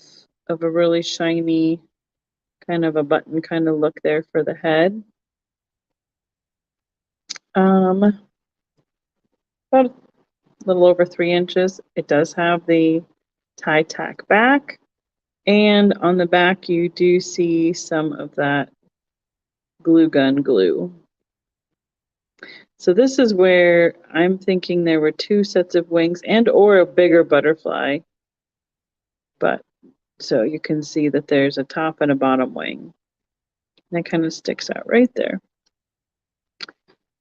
of a really shiny kind of a button kind of look there for the head. About a little over 3 inches. It does have the tie tack back, and on the back you do see some of that glue gun glue. So this is where I'm thinking there were 2 sets of wings and or a bigger butterfly, but so you can see that there's a top and a bottom wing. That kind of sticks out right there.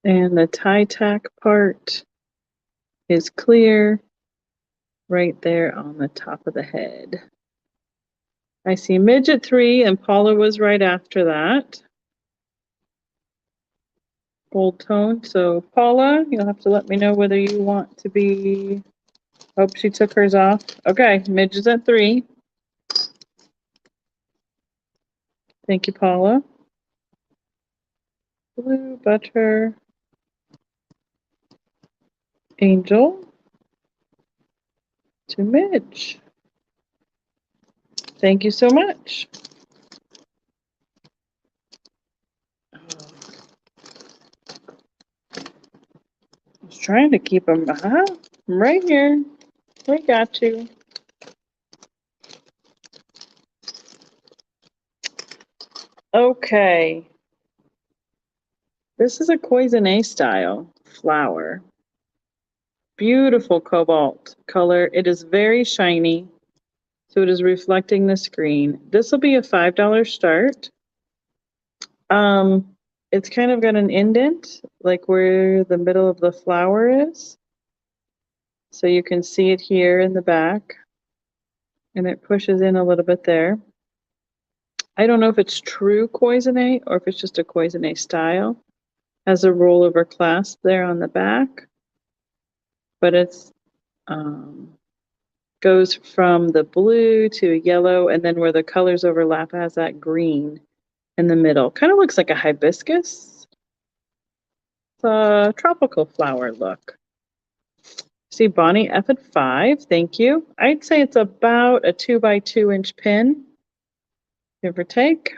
And the tie tack part is clear right there on the top of the head. I see midget 3 and Paula was right after that. Gold tone. So Paula, you'll have to let me know whether you want to be, oh, she took hers off. Okay, midgets at 3. Thank you, Paula. Blue, butter, angel, to Midge. Thank you so much. I was trying to keep them. I'm right here. We got you. Okay. This is a Cloisonne style flower. Beautiful cobalt color. It is very shiny, so it is reflecting the screen. This will be a $5 start. It's kind of got an indent, like where the middle of the flower is. So you can see it here in the back, and it pushes in a little bit there. I don't know if it's true Cloisonne or if it's just a Cloisonne style. Has a rollover clasp there on the back, but it's goes from the blue to yellow, and then where the colors overlap has that green in the middle. Kind of looks like a hibiscus. It's a tropical flower look. See Bonnie F at 5, thank you. I'd say it's about a 2 by 2 inch pin, give or take.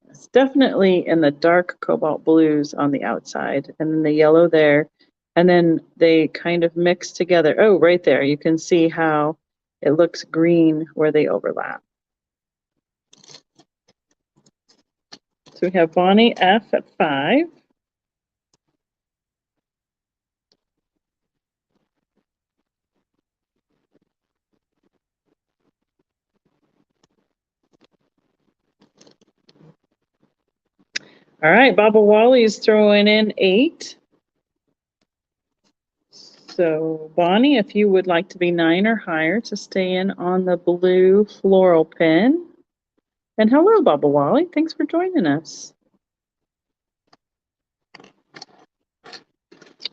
It's definitely in the dark cobalt blues on the outside, and then the yellow there. And then they kind of mix together. Oh, right there. You can see how it looks green where they overlap. So we have Bonnie F at 5. All right, Baba Wally is throwing in 8. So Bonnie, if you would like to be 9 or higher to stay in on the blue floral pin. And hello, Baba Wally. Thanks for joining us.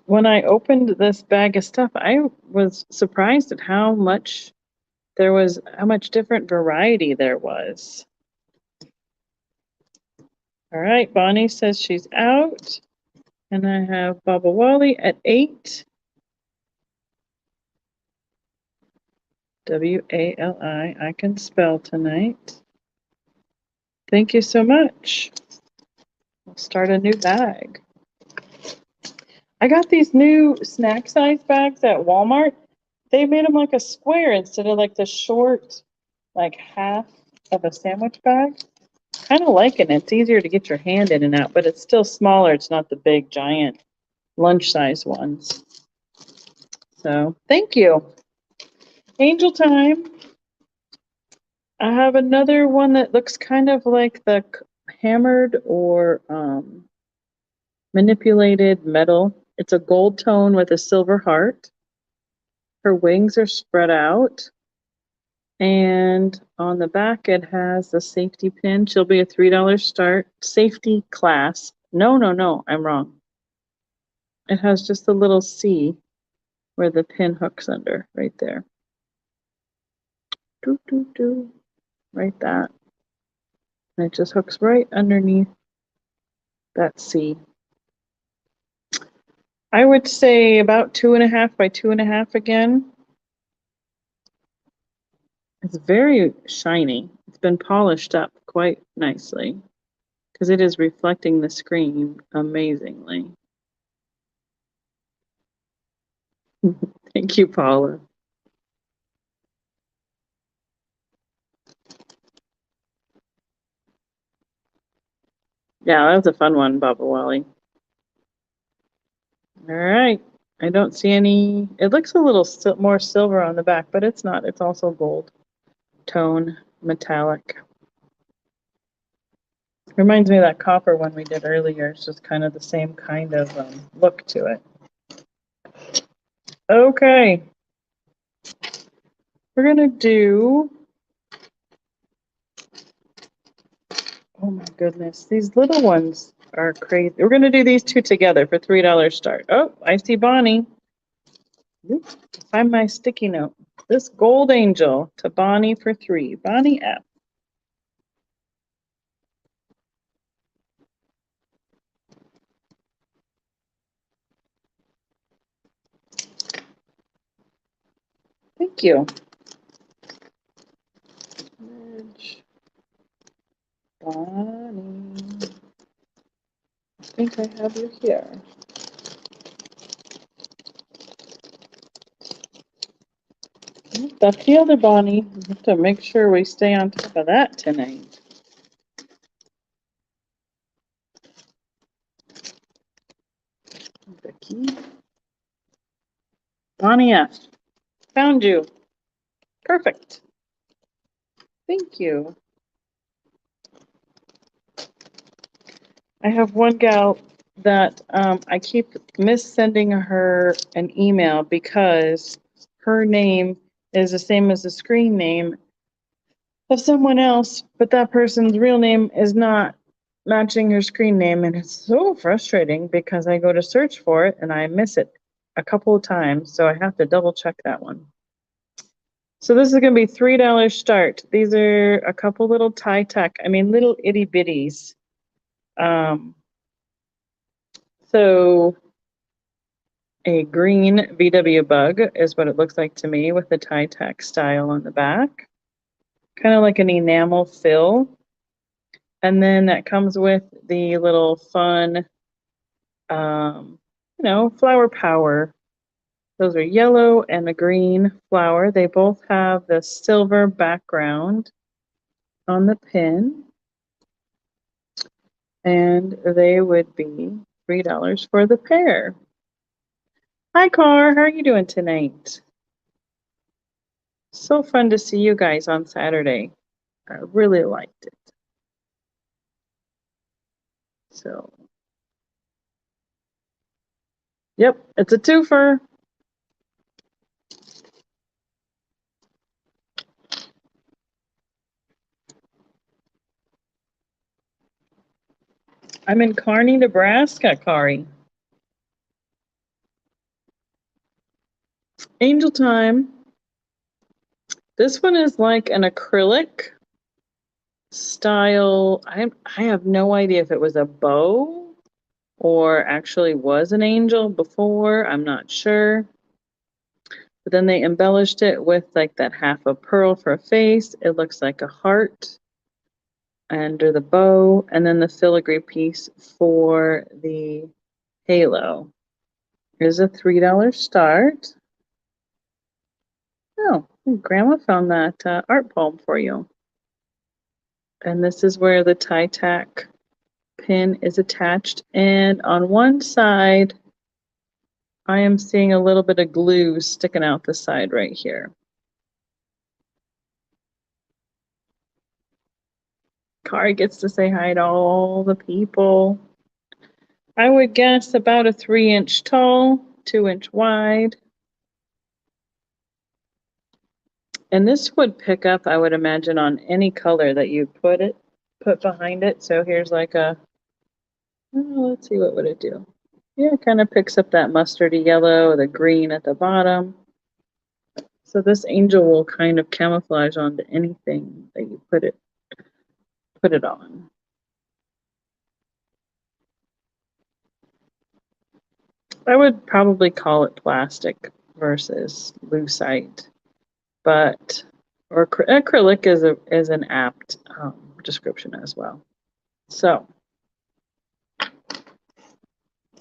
When I opened this bag of stuff, I was surprised at how much different variety there was. All right, Bonnie says she's out. And I have Baba Wally at 8. W-A-L-I. I can spell tonight. Thank you so much. We'll start a new bag. I got these new snack size bags at Walmart. They made them like a square instead of like the short, like half of a sandwich bag. Kind of liking it. It's easier to get your hand in and out, but it's still smaller. It's not the big, giant lunch size ones. So thank you. Angel time. I have another one that looks kind of like the hammered or manipulated metal. It's a gold tone with a silver heart. Her wings are spread out. And on the back, it has the safety pin. She'll be a $3 start. Safety clasp. No, I'm wrong. It has just a little C where the pin hooks under, right there. Right that. And it just hooks right underneath that C. I would say about 2.5 by 2.5 again. It's very shiny. It's been polished up quite nicely because it is reflecting the screen amazingly. Thank you, Paula. Yeah, that was a fun one, Baba Wally. All right. I don't see any. It looks a little more silver on the back, but it's not. It's also gold tone, metallic. Reminds me of that copper one we did earlier. It's just kind of the same kind of look to it. Okay. We're going to do, oh my goodness, these little ones are crazy. We're going to do these two together for $3 start. Oh, I see Bonnie. Oops, find my sticky note. This gold angel to Bonnie for 3. Bonnie F. Thank you. Bonnie. I think I have you here. That's the other Bonnie. We have to make sure we stay on top of that tonight. Vicky. Bonnie F. Found you. Perfect. Thank you. I have one gal that I keep sending her an email because her name is the same as the screen name of someone else, but that person's real name is not matching her screen name, and it's so frustrating because I go to search for it and I miss it a couple of times, so I have to double check that one. So this is going to be $3 start. These are a couple little little itty bitties. So a green VW bug is what it looks like to me with the tie-tack style on the back. Kind of like an enamel fill. And then that comes with the little fun, flower power. Those are yellow and a green flower. They both have the silver background on the pin. And they would be $3 for the pair. Hi, Car. How are you doing tonight? So fun to see you guys on Saturday. I really liked it. So, yep, it's a twofer. I'm in Kearney, Nebraska, Kari. Angel time. This one is like an acrylic style. I have no idea if it was a bow or actually was an angel before. I'm not sure. But then they embellished it with like that half a pearl for a face. It looks like a heart under the bow, and then the filigree piece for the halo. Here's a $3 start. Oh, Grandma found that art poem for you. And this is where the tie tack pin is attached. And on one side, I am seeing a little bit of glue sticking out the side right here. Kari gets to say hi to all the people. I would guess about a 3-inch tall, 2-inch wide. And this would pick up, I would imagine, on any color that you put behind it. So here's like a, let's see, what would it do? Yeah, it kind of picks up that mustardy yellow, the green at the bottom. So this angel will kind of camouflage onto anything that you put it on. I would probably call it plastic versus lucite, but or acrylic is an apt description as well. So,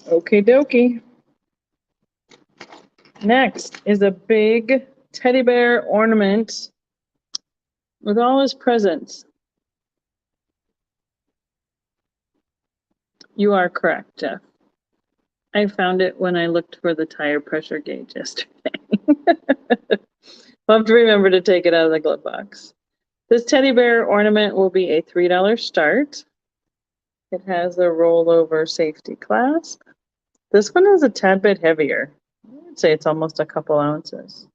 okie dokie. Next is a big teddy bear ornament with all his presents. You are correct, Jeff. I found it when I looked for the tire pressure gauge yesterday. I'll have to remember to take it out of the glove box. This teddy bear ornament will be a $3 start. It has a rollover safety clasp. This one is a tad bit heavier. I would say it's almost a couple ounces.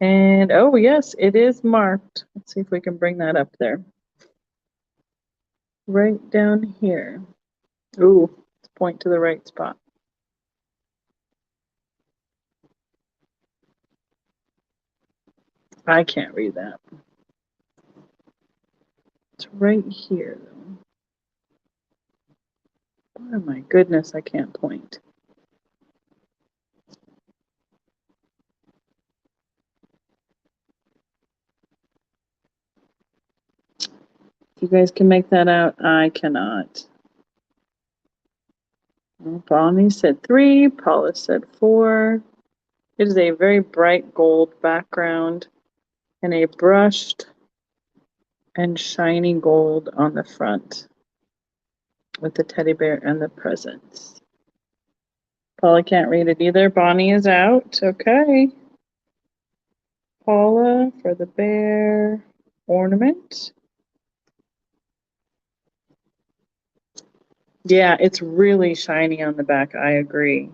And oh yes, it is marked. Let's see if we can bring that up there. Right down here. Ooh, let's point to the right spot. I can't read that. It's right here, though. Oh my goodness, I can't point. If you guys can make that out, I cannot. Bonnie said 3, Paula said 4. It is a very bright gold background and a brushed and shiny gold on the front with the teddy bear and the presents. Paula can't read it either. Bonnie is out. Okay. Paula for the bear ornament. Yeah, it's really shiny on the back. I agree.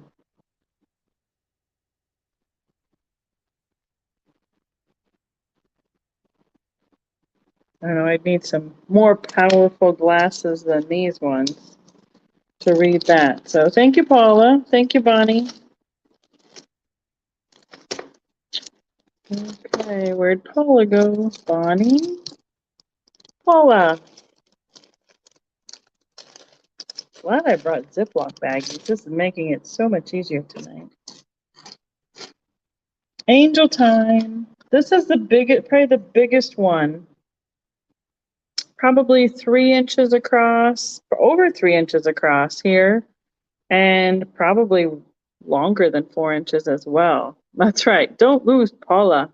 I don't know, I'd need some more powerful glasses than these ones to read that. So thank you, Paula. Thank you, Bonnie. Okay, where'd Paula go? Bonnie? Paula. Glad I brought Ziploc baggies. This is making it so much easier tonight. Angel time. This is probably the biggest one. Probably 3 inches across, over 3 inches across here, and probably longer than 4 inches as well. That's right. Don't lose Paula.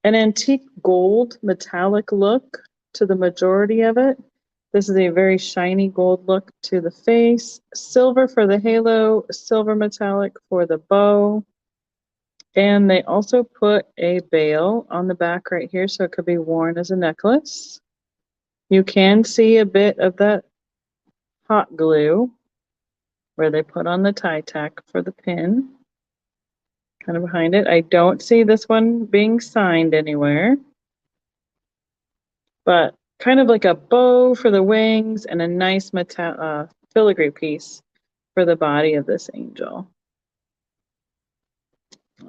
An antique gold metallic look to the majority of it. This is a very shiny gold look to the face. Silver for the halo, silver metallic for the bow. And they also put a bail on the back right here, so it could be worn as a necklace. You can see a bit of that hot glue where they put on the tie tack for the pin. Kind of behind it. I don't see this one being signed anywhere, but kind of like a bow for the wings and a nice filigree piece for the body of this angel.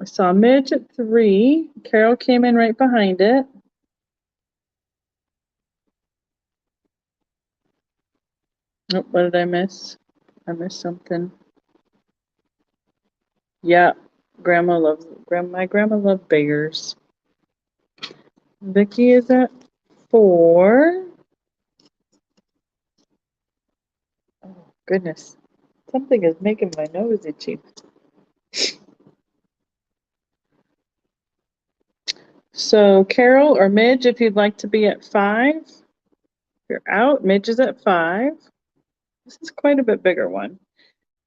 I saw Midge at 3. Carol came in right behind it. Oh, what did I miss? I missed something. Yeah, my grandma loved bears. Vicky is at 4. Oh, goodness. Something is making my nose itchy. So Carol or Midge, if you'd like to be at 5. If you're out, Midge is at 5. This is quite a bit bigger one.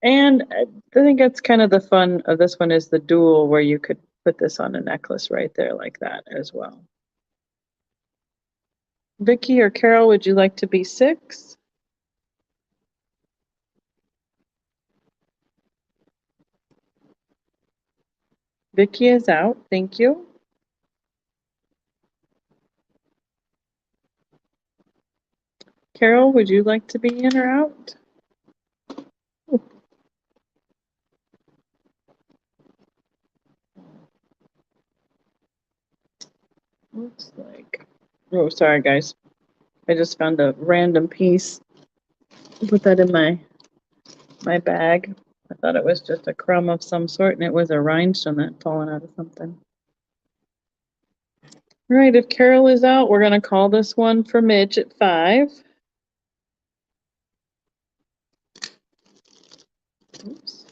And I think that's kind of the fun of this one is the dual where you could put this on a necklace right there like that as well. Vicky or Carol, would you like to be 6? Vicky is out. Thank you. Carol, would you like to be in or out? Looks like. Oh, sorry, guys. I just found a random piece. Put that in my bag. I thought it was just a crumb of some sort, and it was a rhinestone that had fallen out of something. All right, if Carol is out, we're going to call this one for Midge at 5. Oops.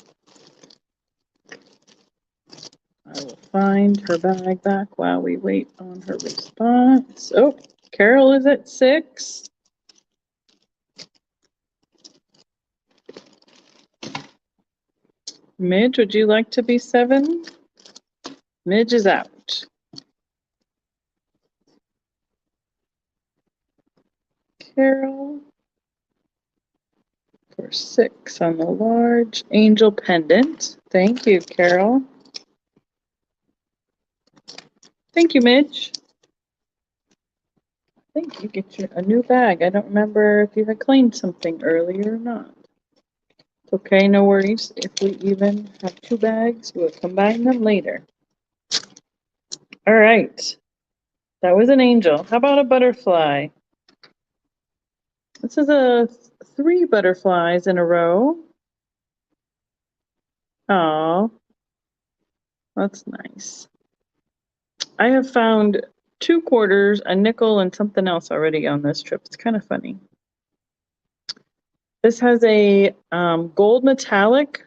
I will find her bag back while we wait on her response. Oh, Carol is at 6. Midge, would you like to be 7? Midge is out. Carol for 6 on the large angel pendant. Thank you, Carol. Thank you, Midge. I think you get a new bag. I don't remember if you had claimed something earlier or not. It's okay, no worries. If we even have 2 bags, we'll combine them later. All right. That was an angel. How about a butterfly? This is a 3 butterflies in a row. Oh, that's nice. I have found 2 quarters, a nickel, and something else already on this trip. It's kind of funny. This has a gold metallic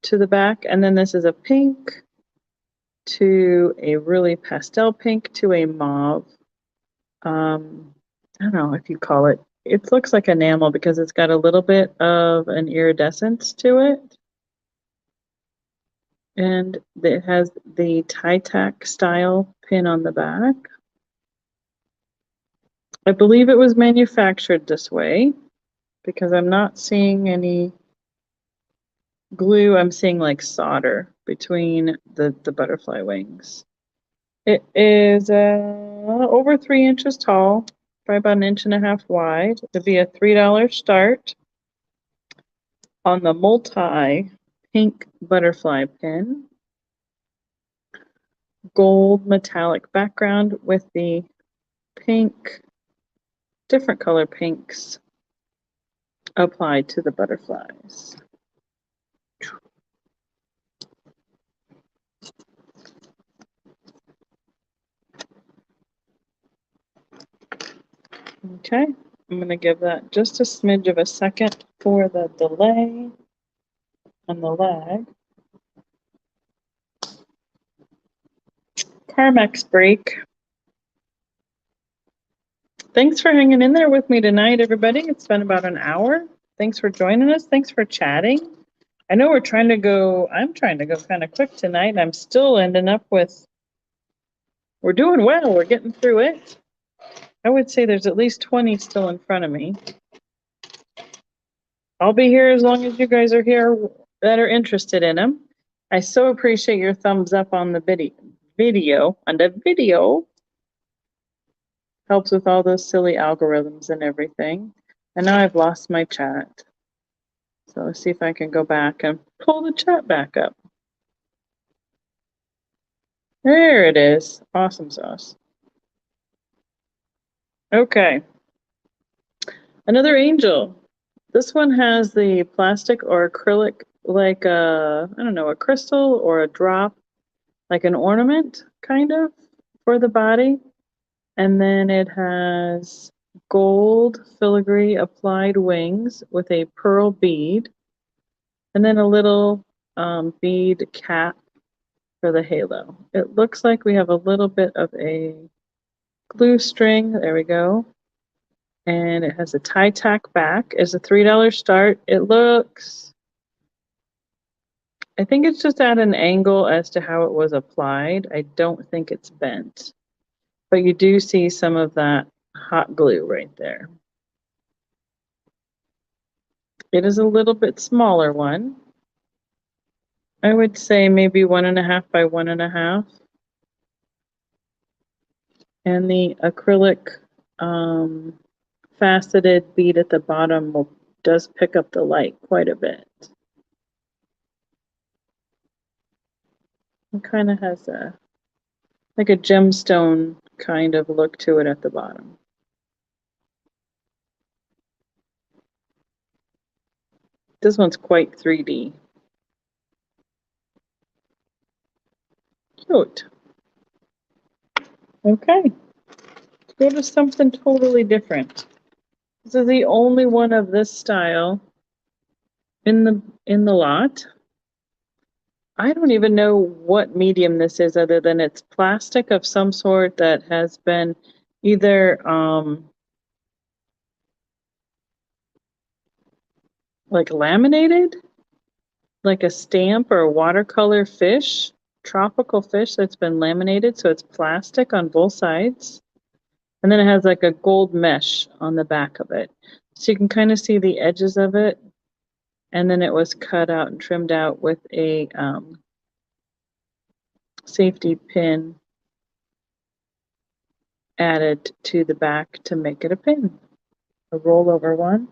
to the back, and then this is a pink to a really pastel pink to a mauve. I don't know if you call it. It looks like enamel because it's got a little bit of an iridescence to it. And it has the tie tack style pin on the back. I believe it was manufactured this way because I'm not seeing any glue. I'm seeing like solder between the butterfly wings. It is over 3 inches tall, probably about 1.5 inches wide. It'd be a $3 start on the multi pink butterfly pin. Gold metallic background with the pink, different color pinks applied to the butterflies. Okay, I'm going to give that just a smidge of a second for the delay and the lag. Carmex break. Thanks for hanging in there with me tonight, everybody. It's been about an hour. Thanks for joining us. Thanks for chatting. I know I'm trying to go kind of quick tonight. I'm still ending up with, we're doing well. We're getting through it. I would say there's at least 20 still in front of me. I'll be here as long as you guys are here that are interested in them. I so appreciate your thumbs up on the video. Helps with all those silly algorithms and everything. And now I've lost my chat. So let's see if I can go back and pull the chat back up. There it is. Awesome sauce. Okay. Another angel. This one has the plastic or acrylic, like a, I don't know, a crystal or a drop, like an ornament, kind of, for the body. And then it has gold filigree applied wings with a pearl bead. And then a little bead cap for the halo. It looks like we have a little bit of a glue string. There we go. And it has a tie tack back. It's a $3 start. It looks, I think it's just at an angle as to how it was applied. I don't think it's bent. But you do see some of that hot glue right there. It is a little bit smaller one. I would say maybe 1.5 by 1.5. And the acrylic faceted bead at the bottom does pick up the light quite a bit. It kind of has a like a gemstone kind of look to it at the bottom. This one's quite 3D. Cute. Okay, let's go to something totally different. This is the only one of this style in the lot. I don't even know what medium this is other than it's plastic of some sort that has been either like laminated, like a stamp or a watercolor fish, tropical fish that's been laminated, so it's plastic on both sides. And then it has like a gold mesh on the back of it. So you can kind of see the edges of it. And then it was cut out and trimmed out with a safety pin added to the back to make it a pin, a rollover one.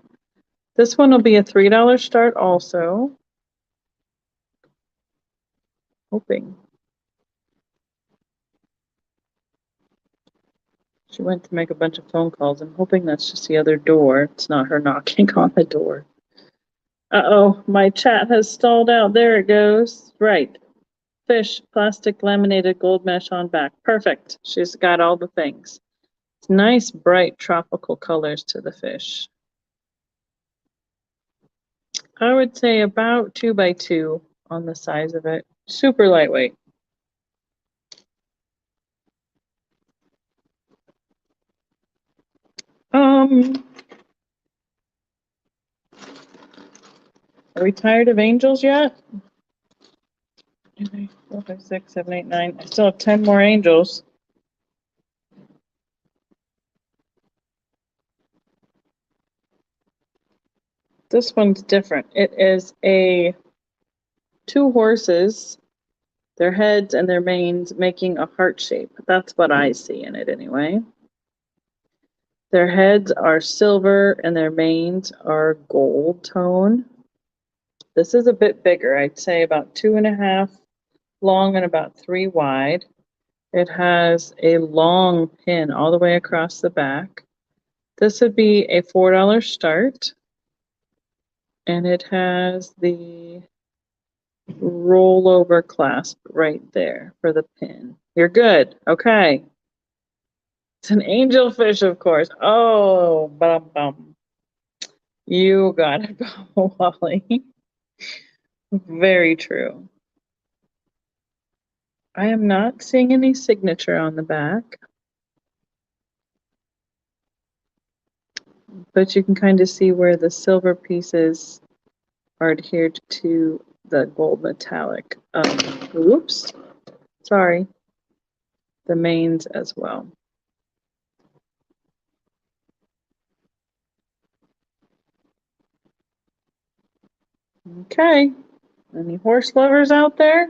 This one will be a $3 start also. Hoping. She went to make a bunch of phone calls. I'm hoping that's just the other door. It's not her knocking on the door. Uh-oh, my chat has stalled out. There it goes. Right. Fish, plastic laminated gold mesh on back. Perfect. She's got all the things. It's nice, bright, tropical colors to the fish. I would say about 2 by 2 on the size of it. Super lightweight. Are we tired of angels yet? 2, 3, 4, 5, 6, 7, 8, 9. I still have 10 more angels. This one's different. It is a 2 horses, their heads and their manes making a heart shape. That's what I see in it anyway. Their heads are silver and their manes are gold tone. This is a bit bigger. I'd say about 2.5 long and about 3 wide. It has a long pin all the way across the back. This would be a $4 start. And it has the rollover clasp right there for the pin. You're good. Okay. It's an angelfish, of course. Oh, bum. You got it, Wally. Very true. I am not seeing any signature on the back. But you can kind of see where the silver pieces are adhered to the gold metallic. Oops. Sorry. The mains as well. Okay. Any horse lovers out there?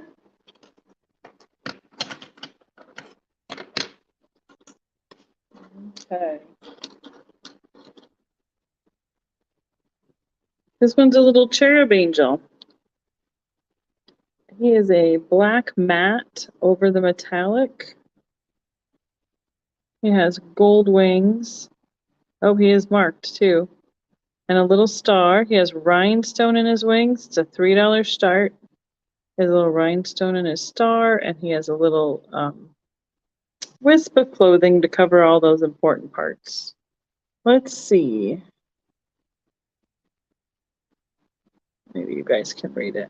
Okay. This one's a little cherub angel. He is a black matte over the metallic. He has gold wings. Oh, he is marked too. And a little star. He has rhinestone in his wings. It's a $3 start. He has a little rhinestone in his star, and he has a little wisp of clothing to cover all those important parts. Let's see. Maybe you guys can read it.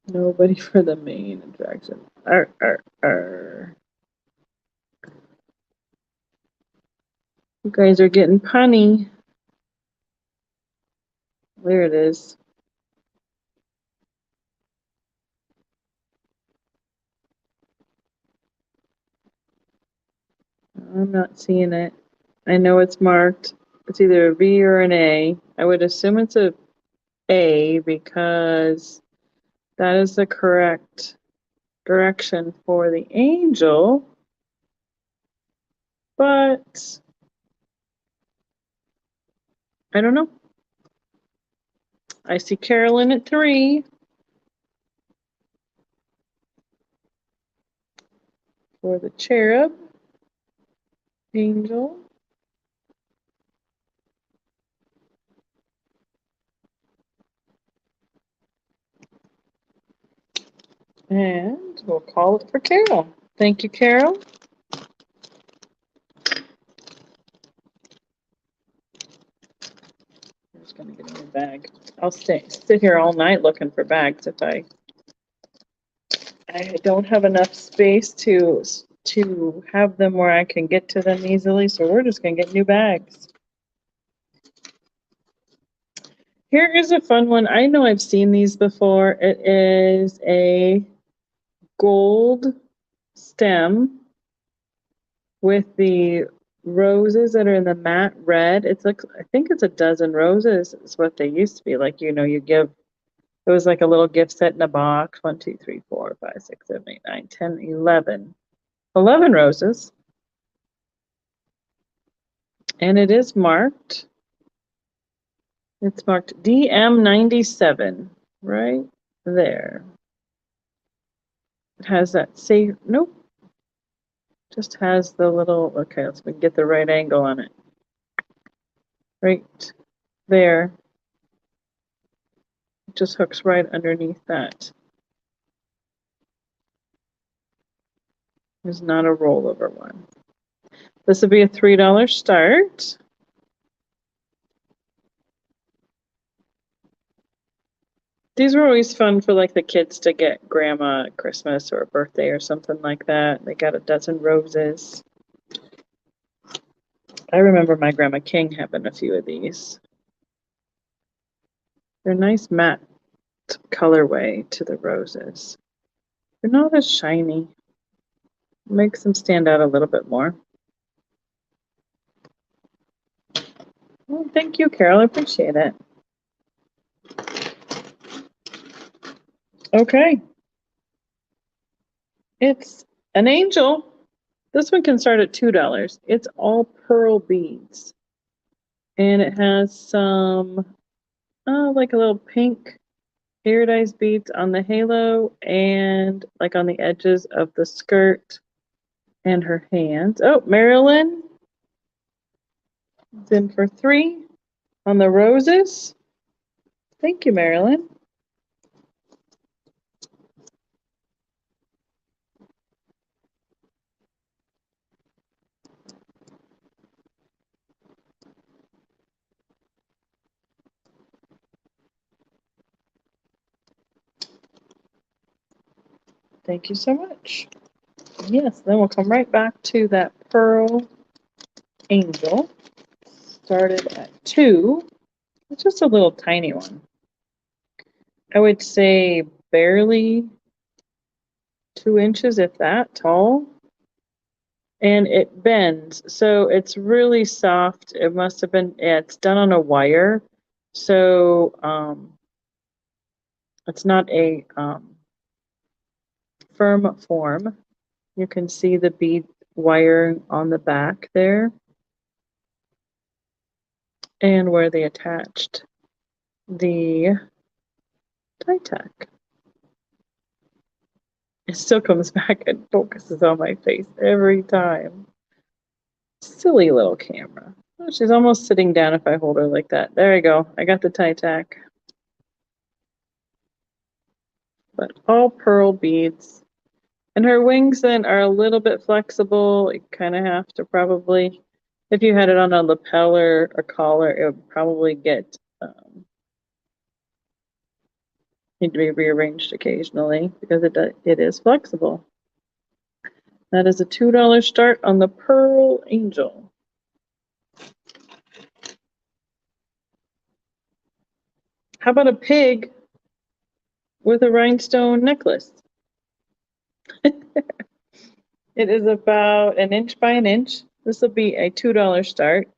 Nobody for the main attraction. Arr, arr, arr. You guys are getting punny. There it is. I'm not seeing it. I know it's marked. It's either a V or an A. I would assume it's a A because that is the correct direction for the angel. But I don't know. I see Carolyn at 3 for the cherub angel. And we'll call it for Carol. Thank you, Carol. I'm just going to get a new bag. I'll sit here all night looking for bags if I don't have enough space to have them where I can get to them easily. So we're just going to get new bags. Here is a fun one. I know I've seen these before. It is a gold stem with the roses that are in the matte red. It's like, I think it's a dozen roses is what they used to be. Like, you know, you give, it was like a little gift set in a box. 1, 2, 3, 4, 5, 6, 7, 8, 9, 10, 11. 11 roses. And it is marked. It's marked DM97 right there. It has that safe, nope. Just has the little, okay, let's get the right angle on it. Right there. It just hooks right underneath that. There's not a rollover one. This would be a $3 start. These were always fun for like the kids to get grandma at Christmas or a birthday or something like that. They got a dozen roses. I remember my grandma King having a few of these. They're nice matte colorway to the roses. They're not as shiny. Makes them stand out a little bit more. Well, thank you, Carol. I appreciate it. Okay. It's an angel. This one can start at $2. It's all pearl beads. And it has some, like a little pink iridized beads on the halo and like on the edges of the skirt and her hands. Oh, Marilyn is in for 3 on the roses. Thank you, Marilyn. Thank you so much. Yes, then we'll come right back to that pearl angel. Started at 2. It's just a little tiny one. I would say barely 2 inches, if that tall. And it bends, so it's really soft. It must have been, yeah, it's done on a wire. So it's not a firm form. You can see the bead wire on the back there and where they attached the tie tack. It still comes back and focuses on my face every time. Silly little camera. Oh, she's almost sitting down if I hold her like that. There we go. I got the tie tack. But all pearl beads. And her wings then are a little bit flexible. You kind of have to probably, if you had it on a lapel or a collar, it would probably get, need to be rearranged occasionally because it is flexible. That is a $2 start on the Pearl Angel. How about a pig with a rhinestone necklace? It is about 1 inch by 1 inch. This will be a $2 start.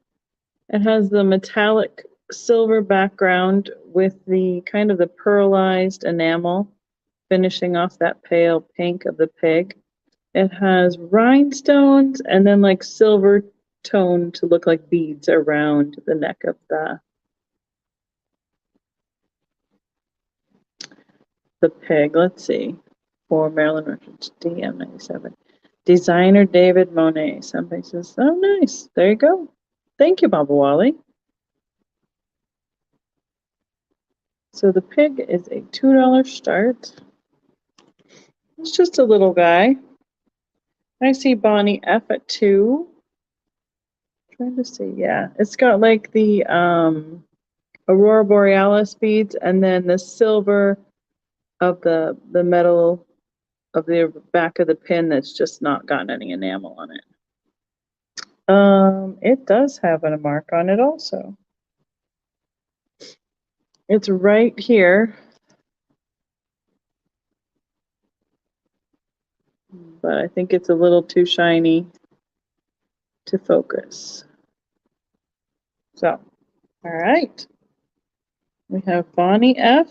It has the metallic silver background with the kind of the pearlized enamel finishing off that pale pink of the pig. It has rhinestones and then like silver tone to look like beads around the neck of the pig. Let's see. For Marilyn Richards, DM97. Designer David Monet. Some places. Oh, nice. There you go. Thank you, Baba Wally. So the pig is a $2 start. It's just a little guy. I see Bonnie F at 2. Trying to see, yeah. It's got like the Aurora Borealis beads and then the silver of the metal of the back of the pin that's just not gotten any enamel on it. It does have a mark on it also. It's right here. But I think it's a little too shiny to focus. So, all right. We have Bonnie F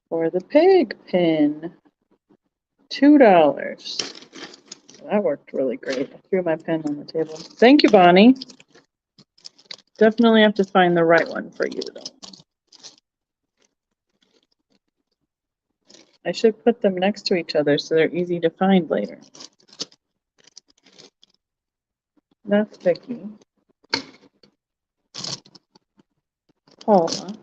for the pig pin. $2. That worked really great. I threw my pen on the table. Thank you, Bonnie. Definitely have to find the right one for you, though. I should put them next to each other so they're easy to find later. That's Vicky. Paula.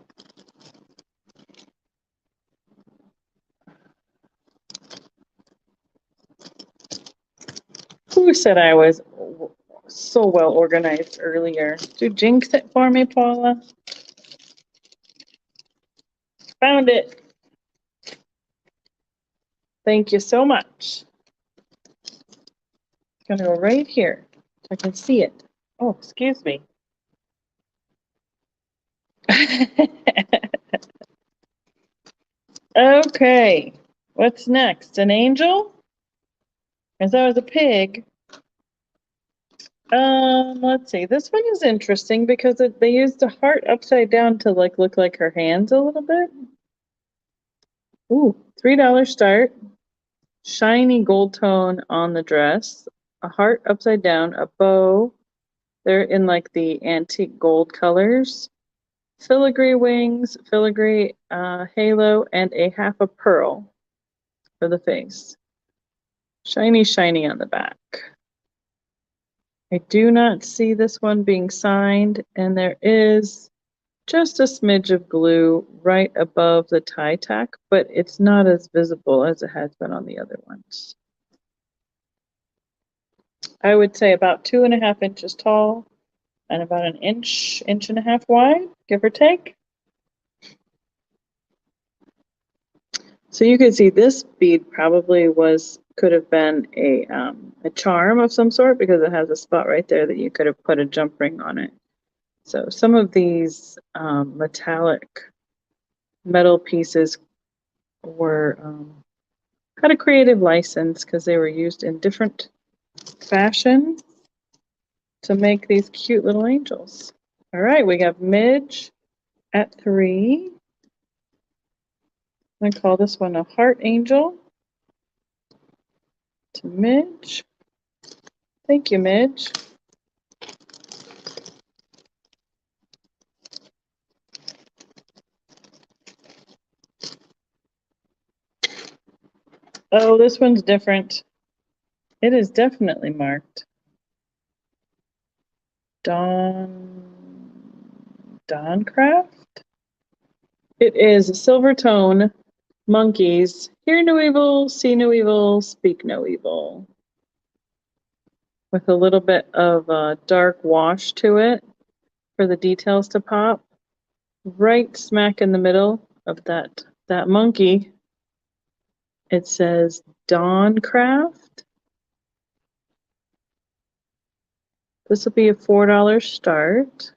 Who said I was so well organized earlier? Did you jinx it for me, Paula? Found it. Thank you so much. It's gonna go right here so I can see it. Oh, excuse me. Okay, what's next? An angel? As I was a pig. Let's see. This one is interesting because they used a heart upside down to like look like her hands a little bit. Ooh, $3 start. Shiny gold tone on the dress. A heart upside down, a bow. They're in like the antique gold colors. Filigree wings, filigree halo, and a half a pearl for the face. Shiny, shiny on the back. I do not see this one being signed, and there is just a smidge of glue right above the tie tack, but it's not as visible as it has been on the other ones. I would say about 2.5 inches tall and about 1 inch, 1.5 inches wide, give or take. So you can see this bead probably could have been a charm of some sort because it has a spot right there that you could have put a jump ring on it. So some of these metallic metal pieces were had a creative license because they were used in different fashion to make these cute little angels. All right, we got Midge at 3. I'm gonna call this one a Heart Angel. To Midge. Thank you, Midge. Oh, this one's different. It is definitely marked. Dawncraft? It is Silver Tone Monkeys. Hear no evil, see no evil, speak no evil. With a little bit of dark wash to it for the details to pop. Right smack in the middle of that monkey, it says Dawncraft. This will be a $4 start.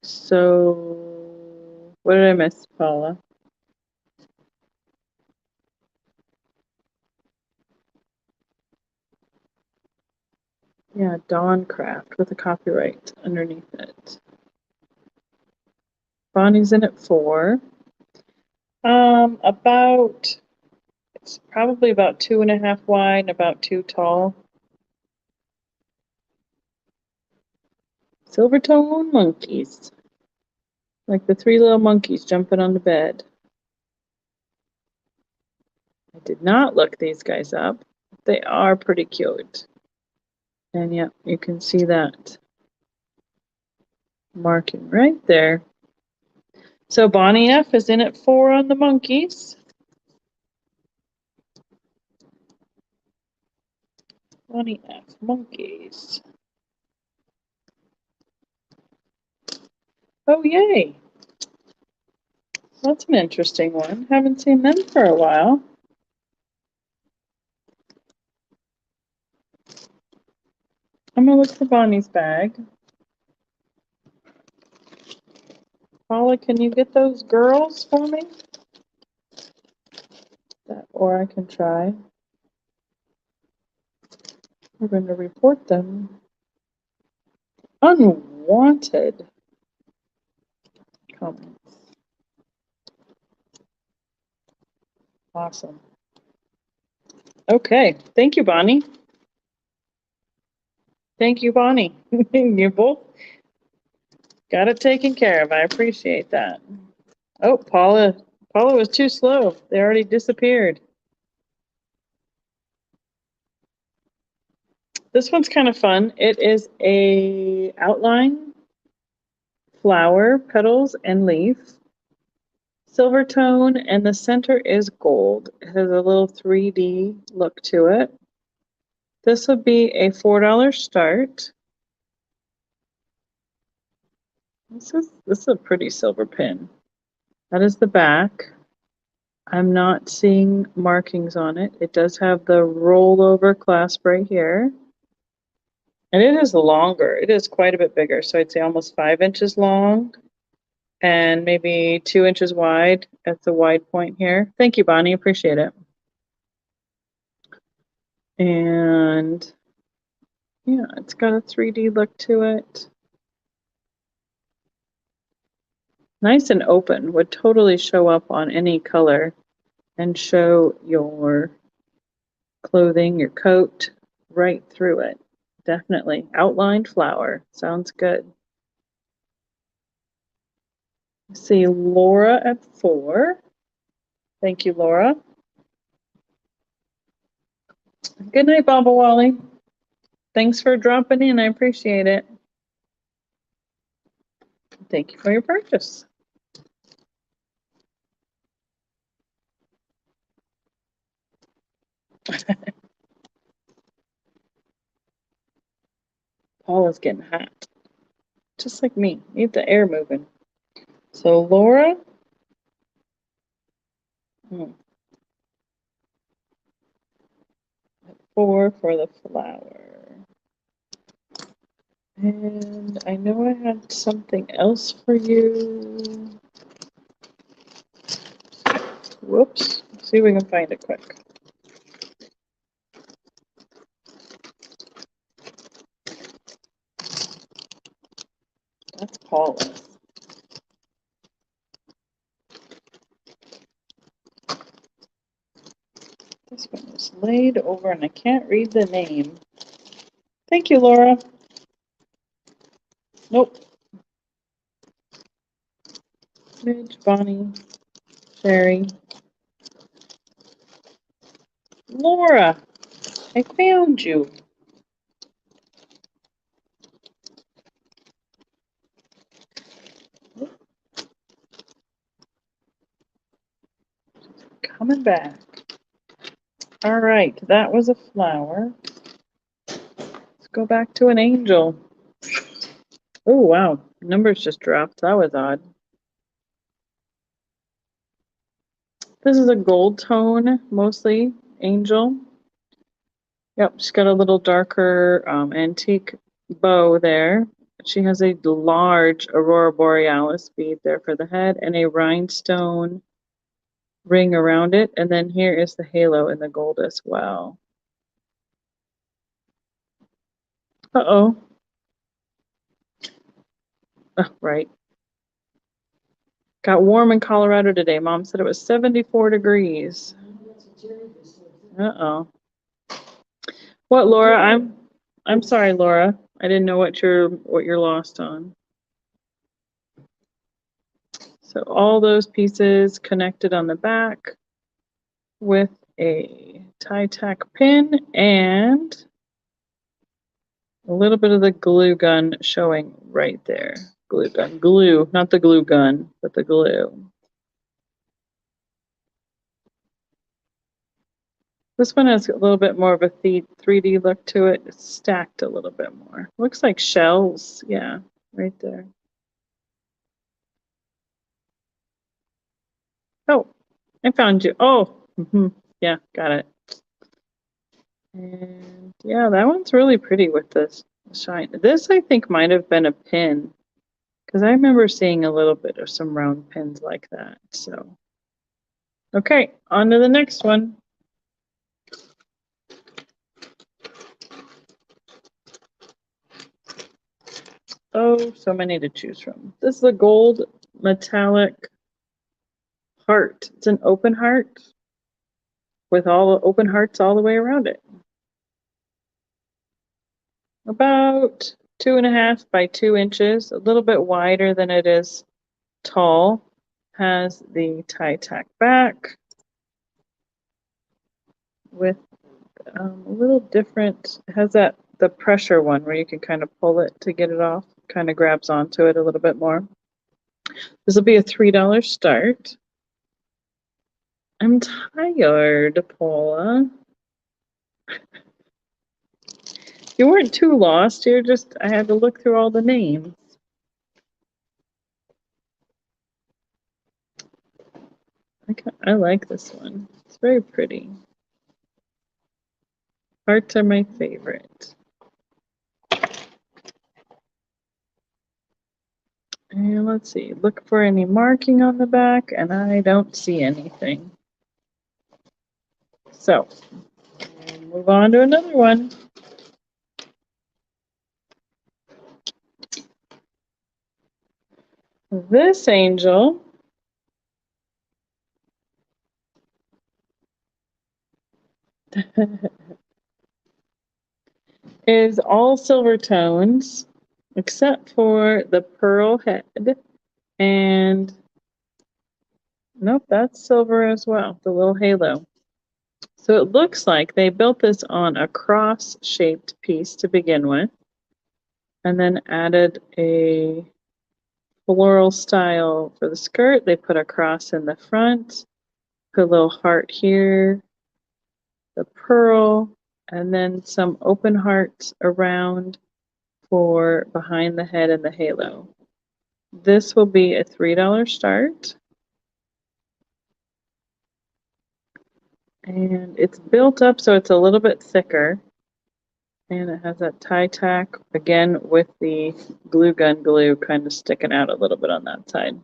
So, what did I miss, Paula? Yeah, Dawncraft with a copyright underneath it. Bonnie's in at 4. It's probably about 2.5 wide and about 2 tall. Silvertone monkeys. Like the 3 little monkeys jumping on the bed. I did not look these guys up. They are pretty cute. And yeah, you can see that marking right there. So Bonnie F is in at 4 on the monkeys. Bonnie F, monkeys. Oh, yay. That's an interesting one. Haven't seen them for a while. I'm going to look for Bonnie's bag. Paula, can you get those girls for me? Or I can try. We're going to report them. Unwanted comments. Awesome. Okay. Thank you, Bonnie. Thank you, Bonnie. You both got it taken care of. I appreciate that. Oh, Paula was too slow. They already disappeared. This one's kind of fun. It is a outline, flower, petals, and leaf. Silver tone, and the center is gold. It has a little 3D look to it. This would be a $4 start. This is a pretty silver pin. That is the back. I'm not seeing markings on it. It does have the rollover clasp right here. And it is longer. It is quite a bit bigger. So I'd say almost 5 inches long and maybe 2 inches wide at the wide point here. Thank you, Bonnie. Appreciate it. And yeah, it's got a 3D look to it. Nice and open, would totally show up on any color and show your clothing, your coat, right through it. Definitely. Outlined flower. Sounds good. See Laura at 4. Thank you, Laura. Good night, Baba Wally. Thanks for dropping in. I appreciate it. Thank you for your purchase. Paula's getting hot. Just like me. Need the air moving. So Laura. 4 for the flower. And I know I had something else for you. Whoops. Let's see if we can find it quick. Paula's. This one is laid over and I can't read the name. Thank you, Laura. Nope. Midge, Bonnie, Sherry. Laura, I found you. Coming back. All right, that was a flower. Let's go back to an angel. Oh, wow. Numbers just dropped. That was odd. This is a gold tone, mostly angel. Yep, she's got a little darker antique bow there. She has a large Aurora Borealis bead there for the head and a rhinestone ring around it. And then here is the halo in the gold as well. Uh-oh. Oh, right. Got warm in Colorado today. Mom said it was 74 degrees. Uh-oh. What, Laura? I'm sorry, Laura. I didn't know what you're lost on. So all those pieces connected on the back with a tie tack pin and a little bit of the glue gun showing right there. Glue, not the glue gun, but the glue. This one has a little bit more of a 3D look to it. It's stacked a little bit more. Looks like shells. Yeah, right there. Oh, I found you. Oh, yeah, got it. And yeah, that one's really pretty with this shine. This, I think, might have been a pin because I remember seeing a little bit of some round pins like that. So, okay, on to the next one. Oh, so many to choose from. This is a gold metallic heart. It's an open heart with all open hearts all the way around it. About 2.5 by 2 inches, a little bit wider than it is tall. Has the tie tack back with a little different, it has the pressure one where you can kind of pull it to get it off, kind of grabs onto it a little bit more. This will be a $3 start. I'm tired, Paula. You weren't too lost. I had to look through all the names. I like this one. It's very pretty. Hearts are my favorite. And let's see, look for any marking on the back, and I don't see anything. So, we'll move on to another one. This angel is all silver tones, except for the pearl head. And nope, that's silver as well, the little halo. So it looks like they built this on a cross-shaped piece to begin with, and then added a floral style for the skirt. They put a cross in the front, put a little heart here, the pearl, and then some open hearts around for behind the head and the halo. This will be a $3 start. And it's built up so it's a little bit thicker. And it has that tie tack, again, with the glue gun glue kind of sticking out a little bit on that side.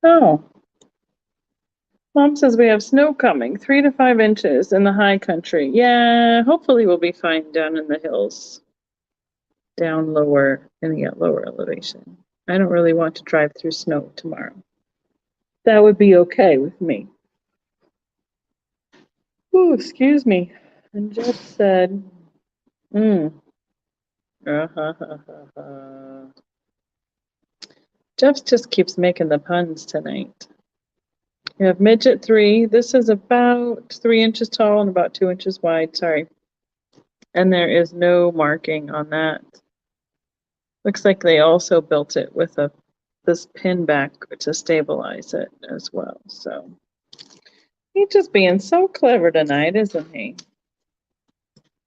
Oh. Mom says we have snow coming, 3 to 5 inches in the high country. Yeah, hopefully we'll be fine down in the hills. down lower and get lower elevation. I don't really want to drive through snow tomorrow. That would be okay with me. Ooh, excuse me. And Jeff said, Jeff just keeps making the puns tonight. We have midget 3. This is about 3 inches tall and about 2 inches wide. Sorry. And there is no marking on that. Looks like they also built it with this pin back to stabilize it as well. So he's just being so clever tonight, isn't he?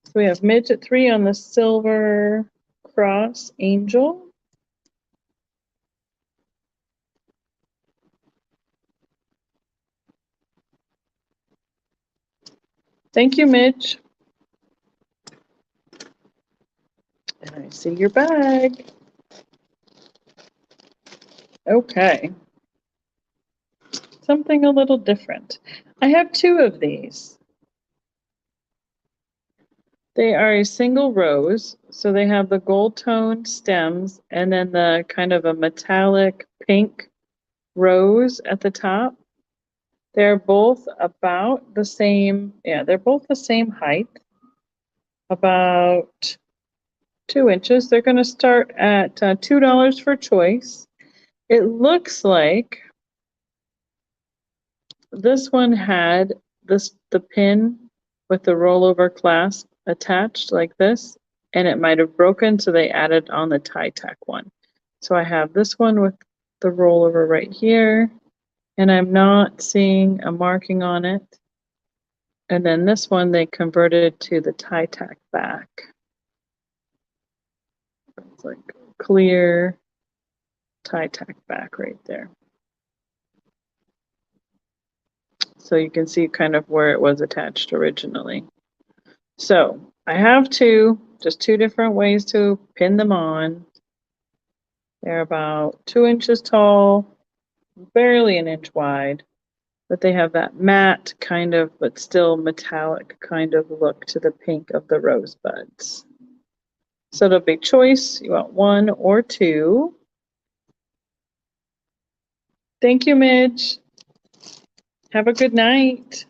So we have midget 3 on the silver cross angel. Thank you, Midge. And I see your bag. Okay. Something a little different. I have 2 of these. They are a single rose, so they have the gold toned stems and then the kind of a metallic pink rose at the top. They're both about the same, they're both the same height, about 2 inches. They're going to start at $2 for choice. It looks like this one had the pin with the rollover clasp attached like this, and it might have broken, so they added on the tie tack one. So I have this one with the rollover right here, and I'm not seeing a marking on it. And then this one they converted to the tie tack back. It's like clear tie tack back right there. So you can see kind of where it was attached originally. So I have just 2 different ways to pin them on. They're about 2 inches tall, barely an inch wide, but they have that matte kind of, but still metallic kind of look to the pink of the rosebuds. So it'll be choice. You want 1 or 2. Thank you, Midge. Have a good night.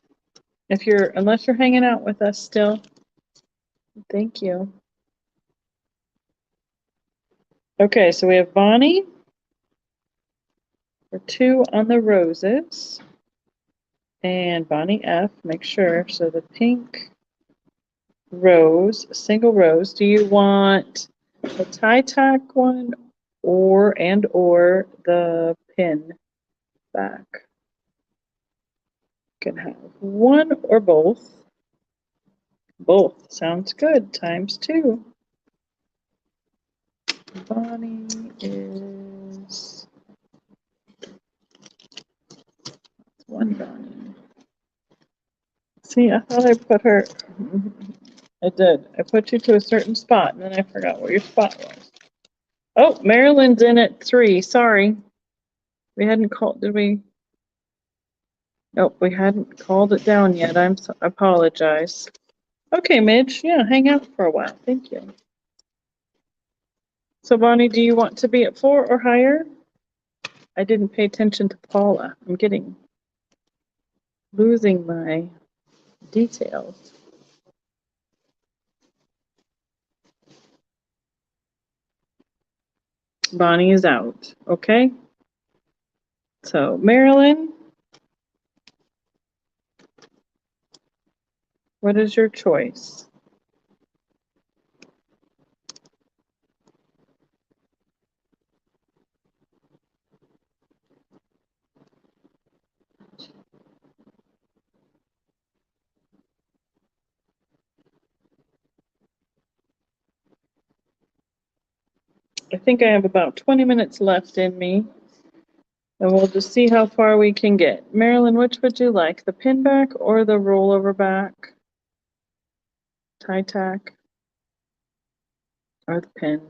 Unless you're hanging out with us still. Thank you. Okay, so we have Bonnie for 2 on the roses. And Bonnie F, make sure. So the pink rose, single rose. Do you want the tie tack one or the pin back? You can have 1 or both. Both sounds good, times 2. Bonnie is 1 Bonnie. See, I thought I put her. I did. I put you to a certain spot, and then I forgot where your spot was. Oh, Marilyn's in at 3. Sorry. We hadn't called, did we? Nope, we hadn't called it down yet. I apologize. Okay, Midge. Yeah, hang out for a while. Thank you. So, Bonnie, do you want to be at 4 or higher? I didn't pay attention to Paula. I'm losing my details. Bonnie is out. Okay. So, Marilyn, what is your choice? I think I have about 20 minutes left in me, and we'll just see how far we can get. Marilyn, which would you like, the pin back or the rollover back? Tie tack or the pin?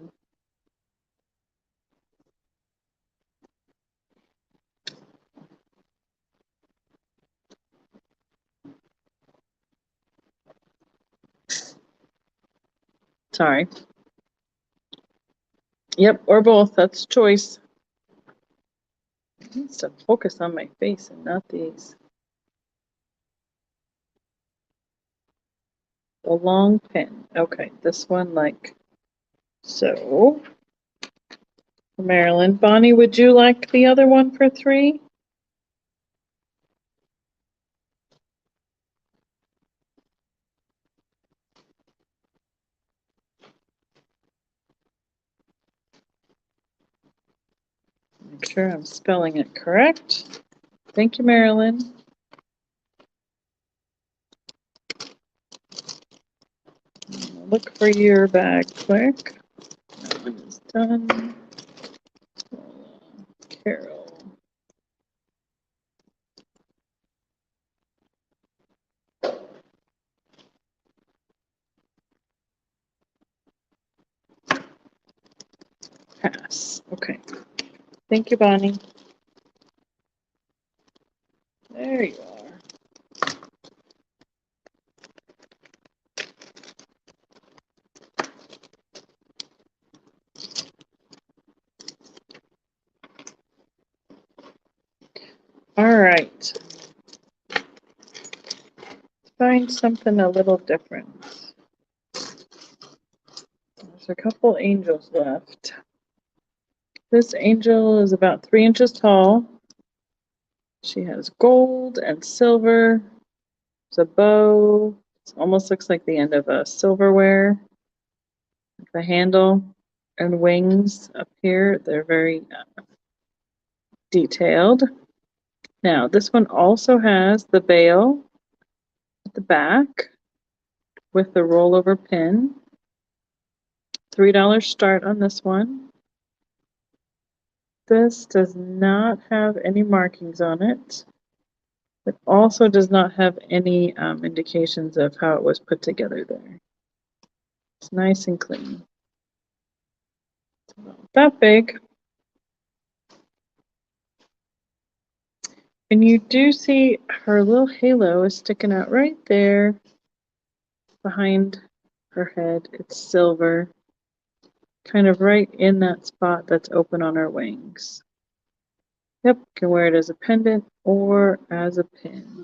Sorry. Yep, or both. That's choice. It needs to focus on my face and not these. The long pin. Okay, this one like so. Marilyn. Bonnie, would you like the other one for 3? Make sure I'm spelling it correct. Thank you, Marilyn. Look for your bag quick. That one is done. Carol. Pass. Okay. Thank you, Bonnie. There you are. All right. Find something a little different. There's a couple angels left. This angel is about 3 inches tall. She has gold and silver. There's a bow. It almost looks like the end of a silverware. The handle and wings up here, they're very detailed. Now, this one also has the veil at the back with the rollover pin. $3 start on this one. This does not have any markings on it. It also does not have any indications of how it was put together there. It's nice and clean. It's not that big. And you do see her little halo is sticking out right there behind her head. It's silver, kind of right in that spot that's open on her wings. Yep, can wear it as a pendant or as a pin.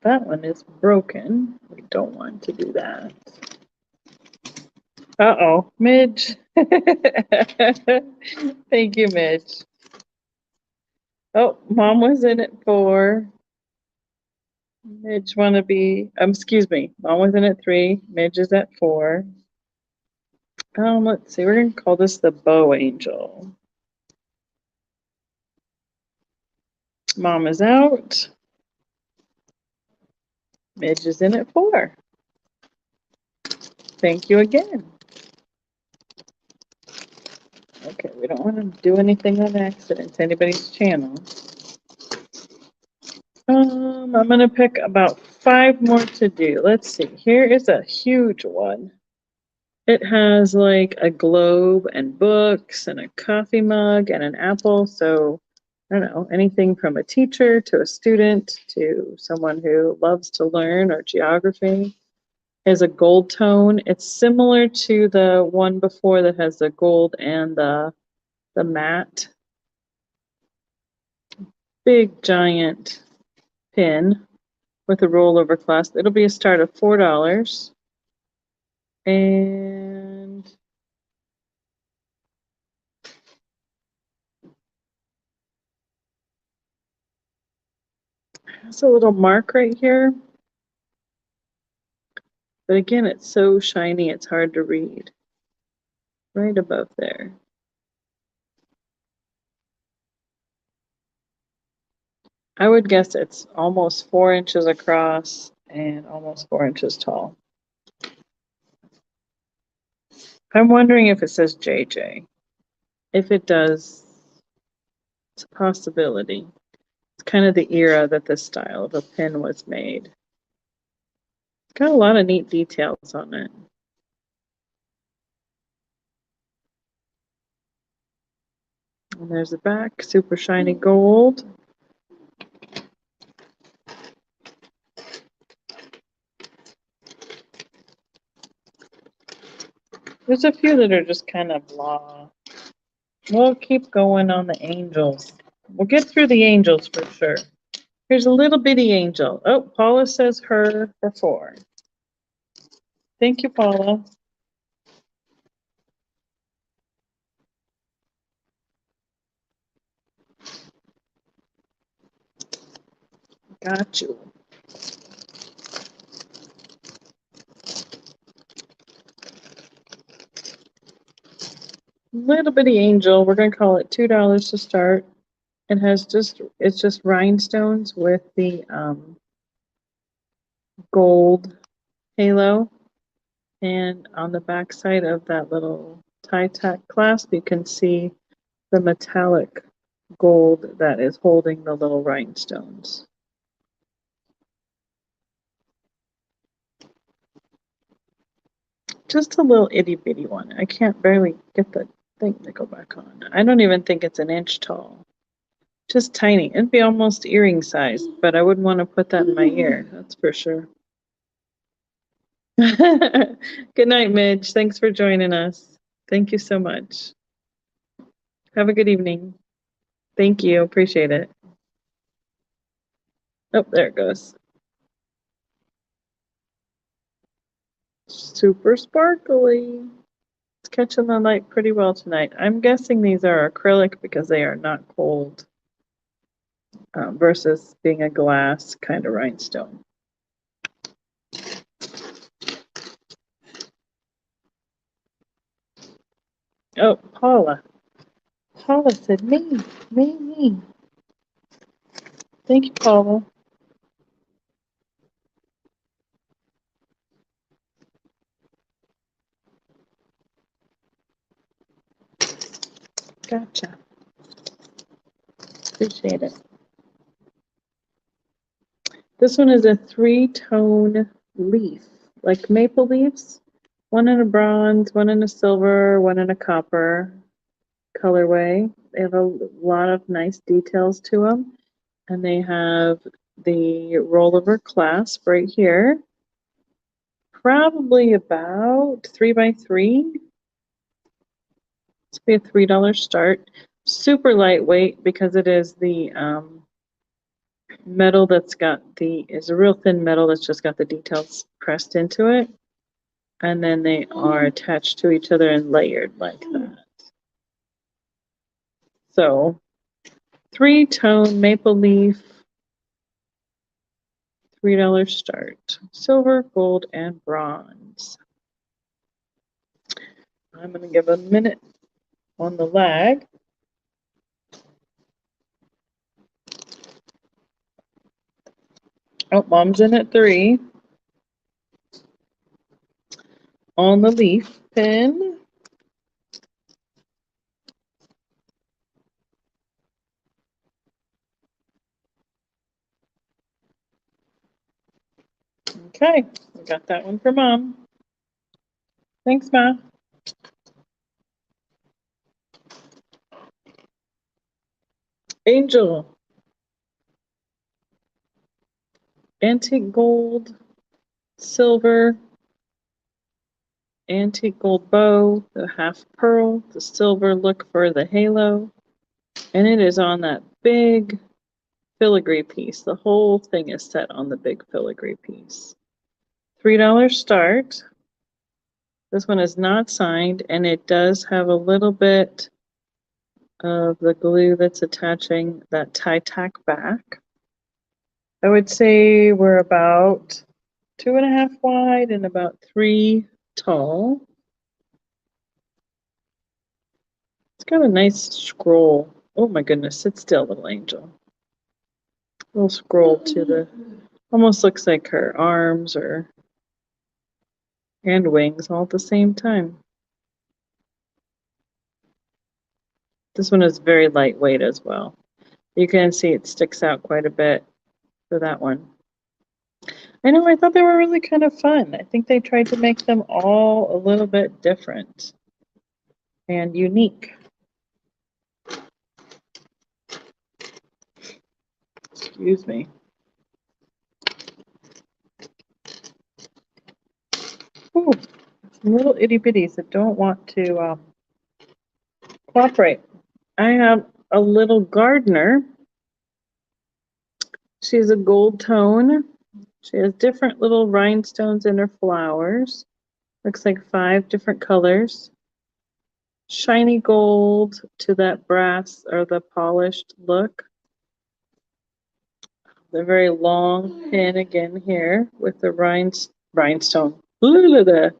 That one is broken. We don't want to do that. Uh-oh, Midge. Thank you, Midge. Oh, Mom was in it for Midge wanna be, excuse me, Mom was in at 3, Midge is at 4. Let's see, we're gonna call this the Bow Angel. Mom is out. Midge is in at 4. Thank you again. Okay, we don't want to do anything on accident to anybody's channel. I'm gonna pick about 5 more to do. Let's see, here is a huge one. It has like a globe and books and a coffee mug and an apple. So I don't know, anything from a teacher to a student to someone who loves to learn or geography. It has a gold tone. It's similar to the one before that has the gold and the matte. Big giant pin with a rollover clasp. It'll be a start of $4. And has a little mark right here. But again, it's so shiny, it's hard to read. Right above there. I would guess it's almost 4 inches across and almost 4 inches tall. I'm wondering if it says JJ. If it does, it's a possibility. It's kind of the era that this style of a pin was made. Got a lot of neat details on it. And there's the back, super shiny gold. There's a few that are just kind of blah. We'll keep going on the angels. We'll get through the angels for sure. Here's a little bitty angel. Oh, Paula says her for 4. Thank you, Paula. Got you. Little bitty angel. We're gonna call it $2 to start. It has it's just rhinestones with the gold halo, and on the back side of that little tie tack clasp, you can see the metallic gold that is holding the little rhinestones. Just a little itty bitty one. I can't barely get the thing to go back on. I don't even think it's an inch tall. Just tiny. It'd be almost earring sized, but I wouldn't want to put that in my ear, that's for sure. Good night, Midge. Thanks for joining us. Thank you so much. Have a good evening. Thank you. Appreciate it. Oh, there it goes. Super sparkly. It's catching the light pretty well tonight. I'm guessing these are acrylic because they are not cold versus being a glass kind of rhinestone. Oh, Paula. Paula said me. Thank you, Paula. Gotcha. Appreciate it. This one is a 3-tone leaf, like maple leaves. One in a bronze, one in a silver, one in a copper colorway. They have a lot of nice details to them. And they have the rollover clasp right here. Probably about 3x3. It's be a $3 start. Super lightweight because it is the metal that's got is a real thin metal that's just got the details pressed into it. And then they are attached to each other and layered like that. So 3-tone maple leaf, $3 start. Silver, gold, and bronze. I'm going to give a minute on the lag. Oh, Mom's in at 3. On the leaf pin. Okay, we got that one for Mom. Thanks, Ma. Angel. Antique gold, silver, antique gold bow, the half pearl, the silver look for the halo, and it is on that big filigree piece. The whole thing is set on the big filigree piece. $3 start. This one is not signed, and it does have a little bit of the glue that's attaching that tie tack back. I would say we're about 2.5 wide and about 3 tall. It's got a nice scroll. Oh my goodness, sit still, little angel. Little scroll to the, almost looks like her arms and wings all at the same time. This one is very lightweight as well. You can see it sticks out quite a bit for that one. I know, I thought they were really kind of fun. I think they tried to make them all a little bit different and unique. Excuse me. Ooh, some little itty bitties that don't want to cooperate. I have a little gardener. She's a gold tone. She has different little rhinestones in her flowers. Looks like 5 different colors. Shiny gold to that brass or the polished look. The very long pin again here with the rhinestone. The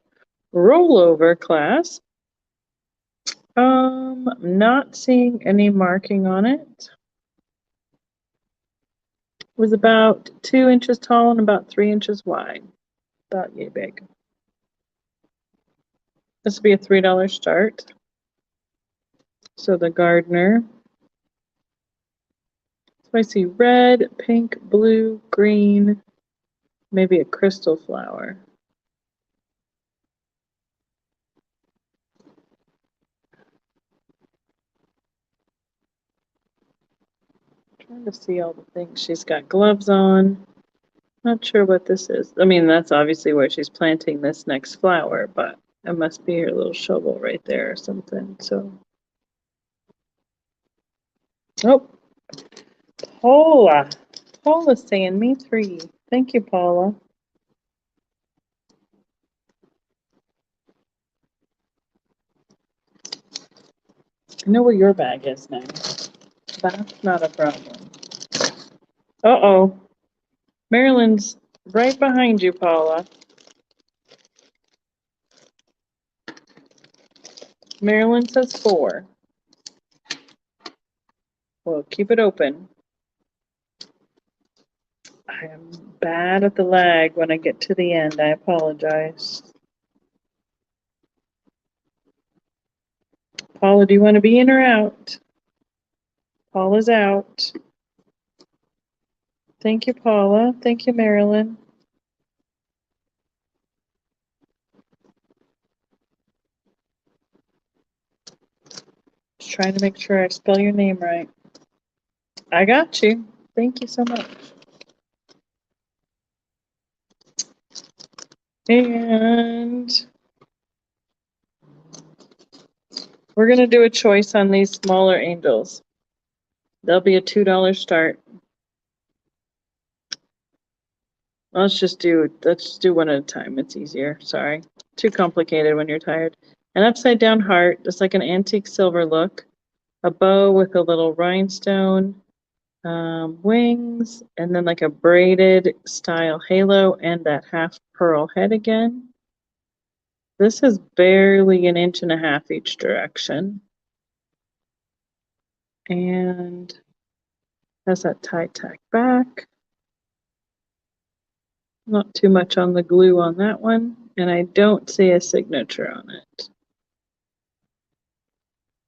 rollover clasp. I'm not seeing any marking on it. It was about 2 inches tall and about 3 inches wide. About yay big. This would be a $3 start. So the gardener. So I see red, pink, blue, green, maybe a crystal flower. Trying to see all the things. She's got gloves on. Not sure what this is. I mean, that's obviously where she's planting this next flower, but it must be her little shovel right there or something. So, oh, Paula. Paula's saying me 3. Thank you, Paula. I know where your bag is now. That's not a problem. Uh-oh. Marilyn's right behind you, Paula. Marilyn says 4. Well, keep it open. I am bad at the lag when I get to the end. I apologize. Paula, do you want to be in or out? Paula's out. Thank you, Paula. Thank you, Marilyn. Just trying to make sure I spell your name right. I got you. Thank you so much. And we're going to do a choice on these smaller angels. They'll be a $2 start. Let's just do one at a time. It's easier. Sorry. Too complicated when you're tired. An upside down heart, just like an antique silver look. A bow with a little rhinestone. Wings, and then like a braided style halo and that half pearl head again. This is barely 1.5 inches each direction. And has that tie tack back. Not too much on the glue on that one. And I don't see a signature on it.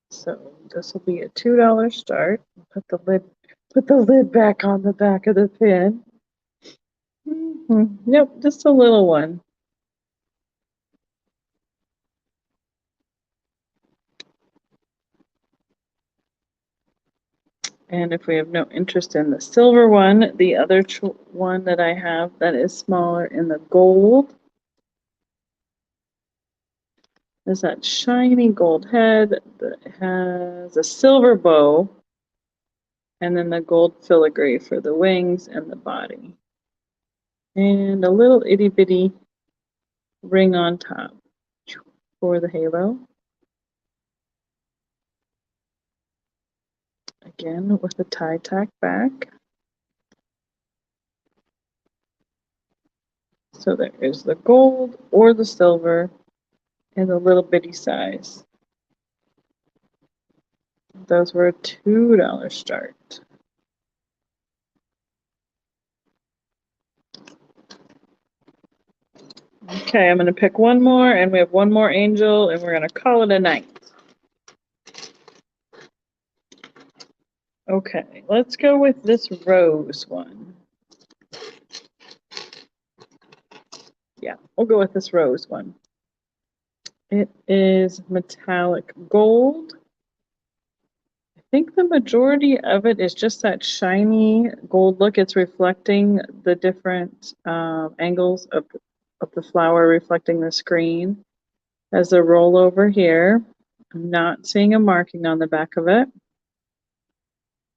So this will be a $2 start. Put the lid back on the back of the pin. Yep, just a little one. And if we have no interest in the silver one, the other one that I have that is smaller in the gold is that shiny gold head that has a silver bow and then the gold filigree for the wings and the body. And a little itty bitty ring on top for the halo. Again with a tie tack back. So there is the gold or the silver in the little bitty size. Those were a $2 start. Okay, I'm going to pick one more, and we have one more angel, and we're going to call it a night. Okay, let's go with this rose one. we'll go with this rose one. It is metallic gold. I think the majority of it is just that shiny gold look. It's reflecting the different angles of the flower, reflecting the screen. As a rollover here, I'm not seeing a marking on the back of it.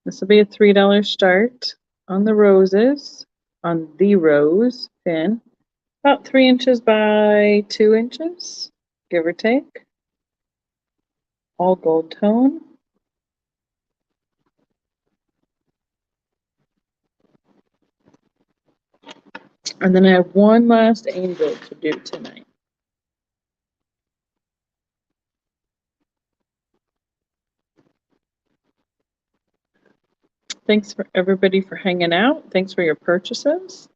This will be a $3 start on the roses, on the rose pin. About 3 inches by 2 inches, give or take. All gold tone. And then I have one last angel to do tonight. Thanks for everybody for hanging out. Thanks for your purchases.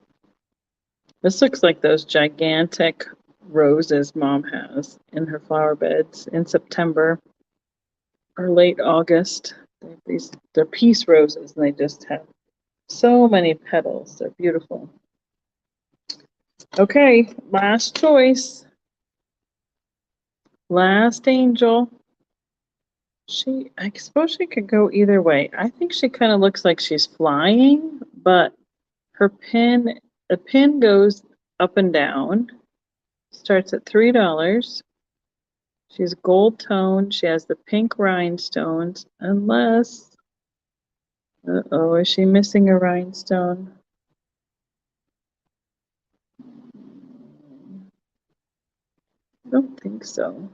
This looks like those gigantic roses Mom has in her flower beds in September or late August. They're peace roses and they just have so many petals. They're beautiful. Okay, last choice. Last angel. I suppose she could go either way. I think she kind of looks like she's flying, but the pin goes up and down. Starts at $3. She's gold toned. She has the pink rhinestones, unless, uh-oh, is she missing a rhinestone? I don't think so.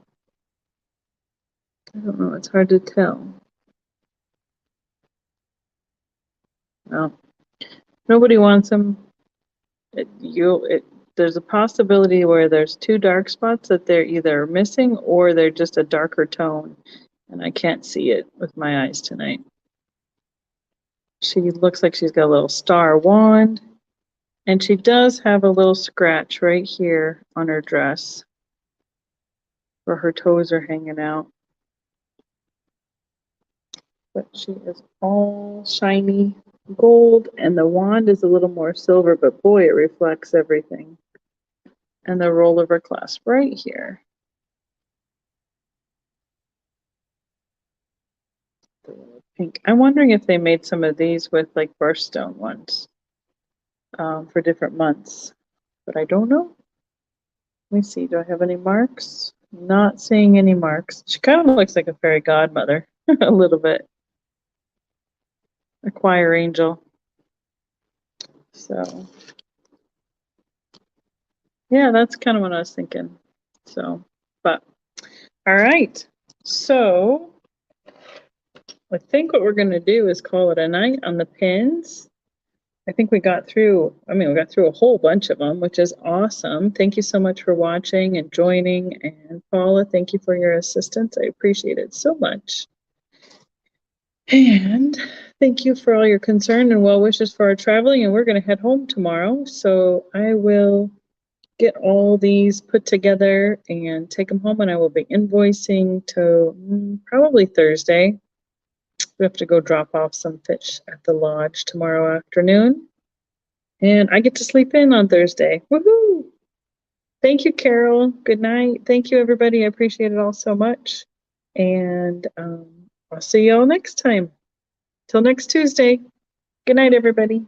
I don't know, it's hard to tell. Well, nobody wants them. There's a possibility where there's 2 dark spots that they're either missing or they're just a darker tone, and I can't see it with my eyes tonight. She looks like she's got a little star wand, and she does have a little scratch right here on her dress where her toes are hanging out. But she is all shiny gold, and the wand is a little more silver, but boy, it reflects everything. And the rollover clasp right here. The little pink. I'm wondering if they made some of these with like birthstone ones for different months, but I don't know. Let me see, do I have any marks? Not seeing any marks. She kind of looks like a fairy godmother, a little bit. A choir angel. So, yeah, that's kind of what I was thinking. So, but, all right. So, I think what we're going to do is call it a night on the pins. I think we got through a whole bunch of them, which is awesome. Thank you so much for watching and joining. And Paula, thank you for your assistance. I appreciate it so much. And thank you for all your concern and well wishes for our traveling. And we're going to head home tomorrow. So I will get all these put together and take them home. And I will be invoicing to probably Thursday. We have to go drop off some fish at the lodge tomorrow afternoon. And I get to sleep in on Thursday. Woohoo! Thank you, Carol. Good night. Thank you, everybody. I appreciate it all so much. And I'll see you all next time. Till next Tuesday. Good night, everybody.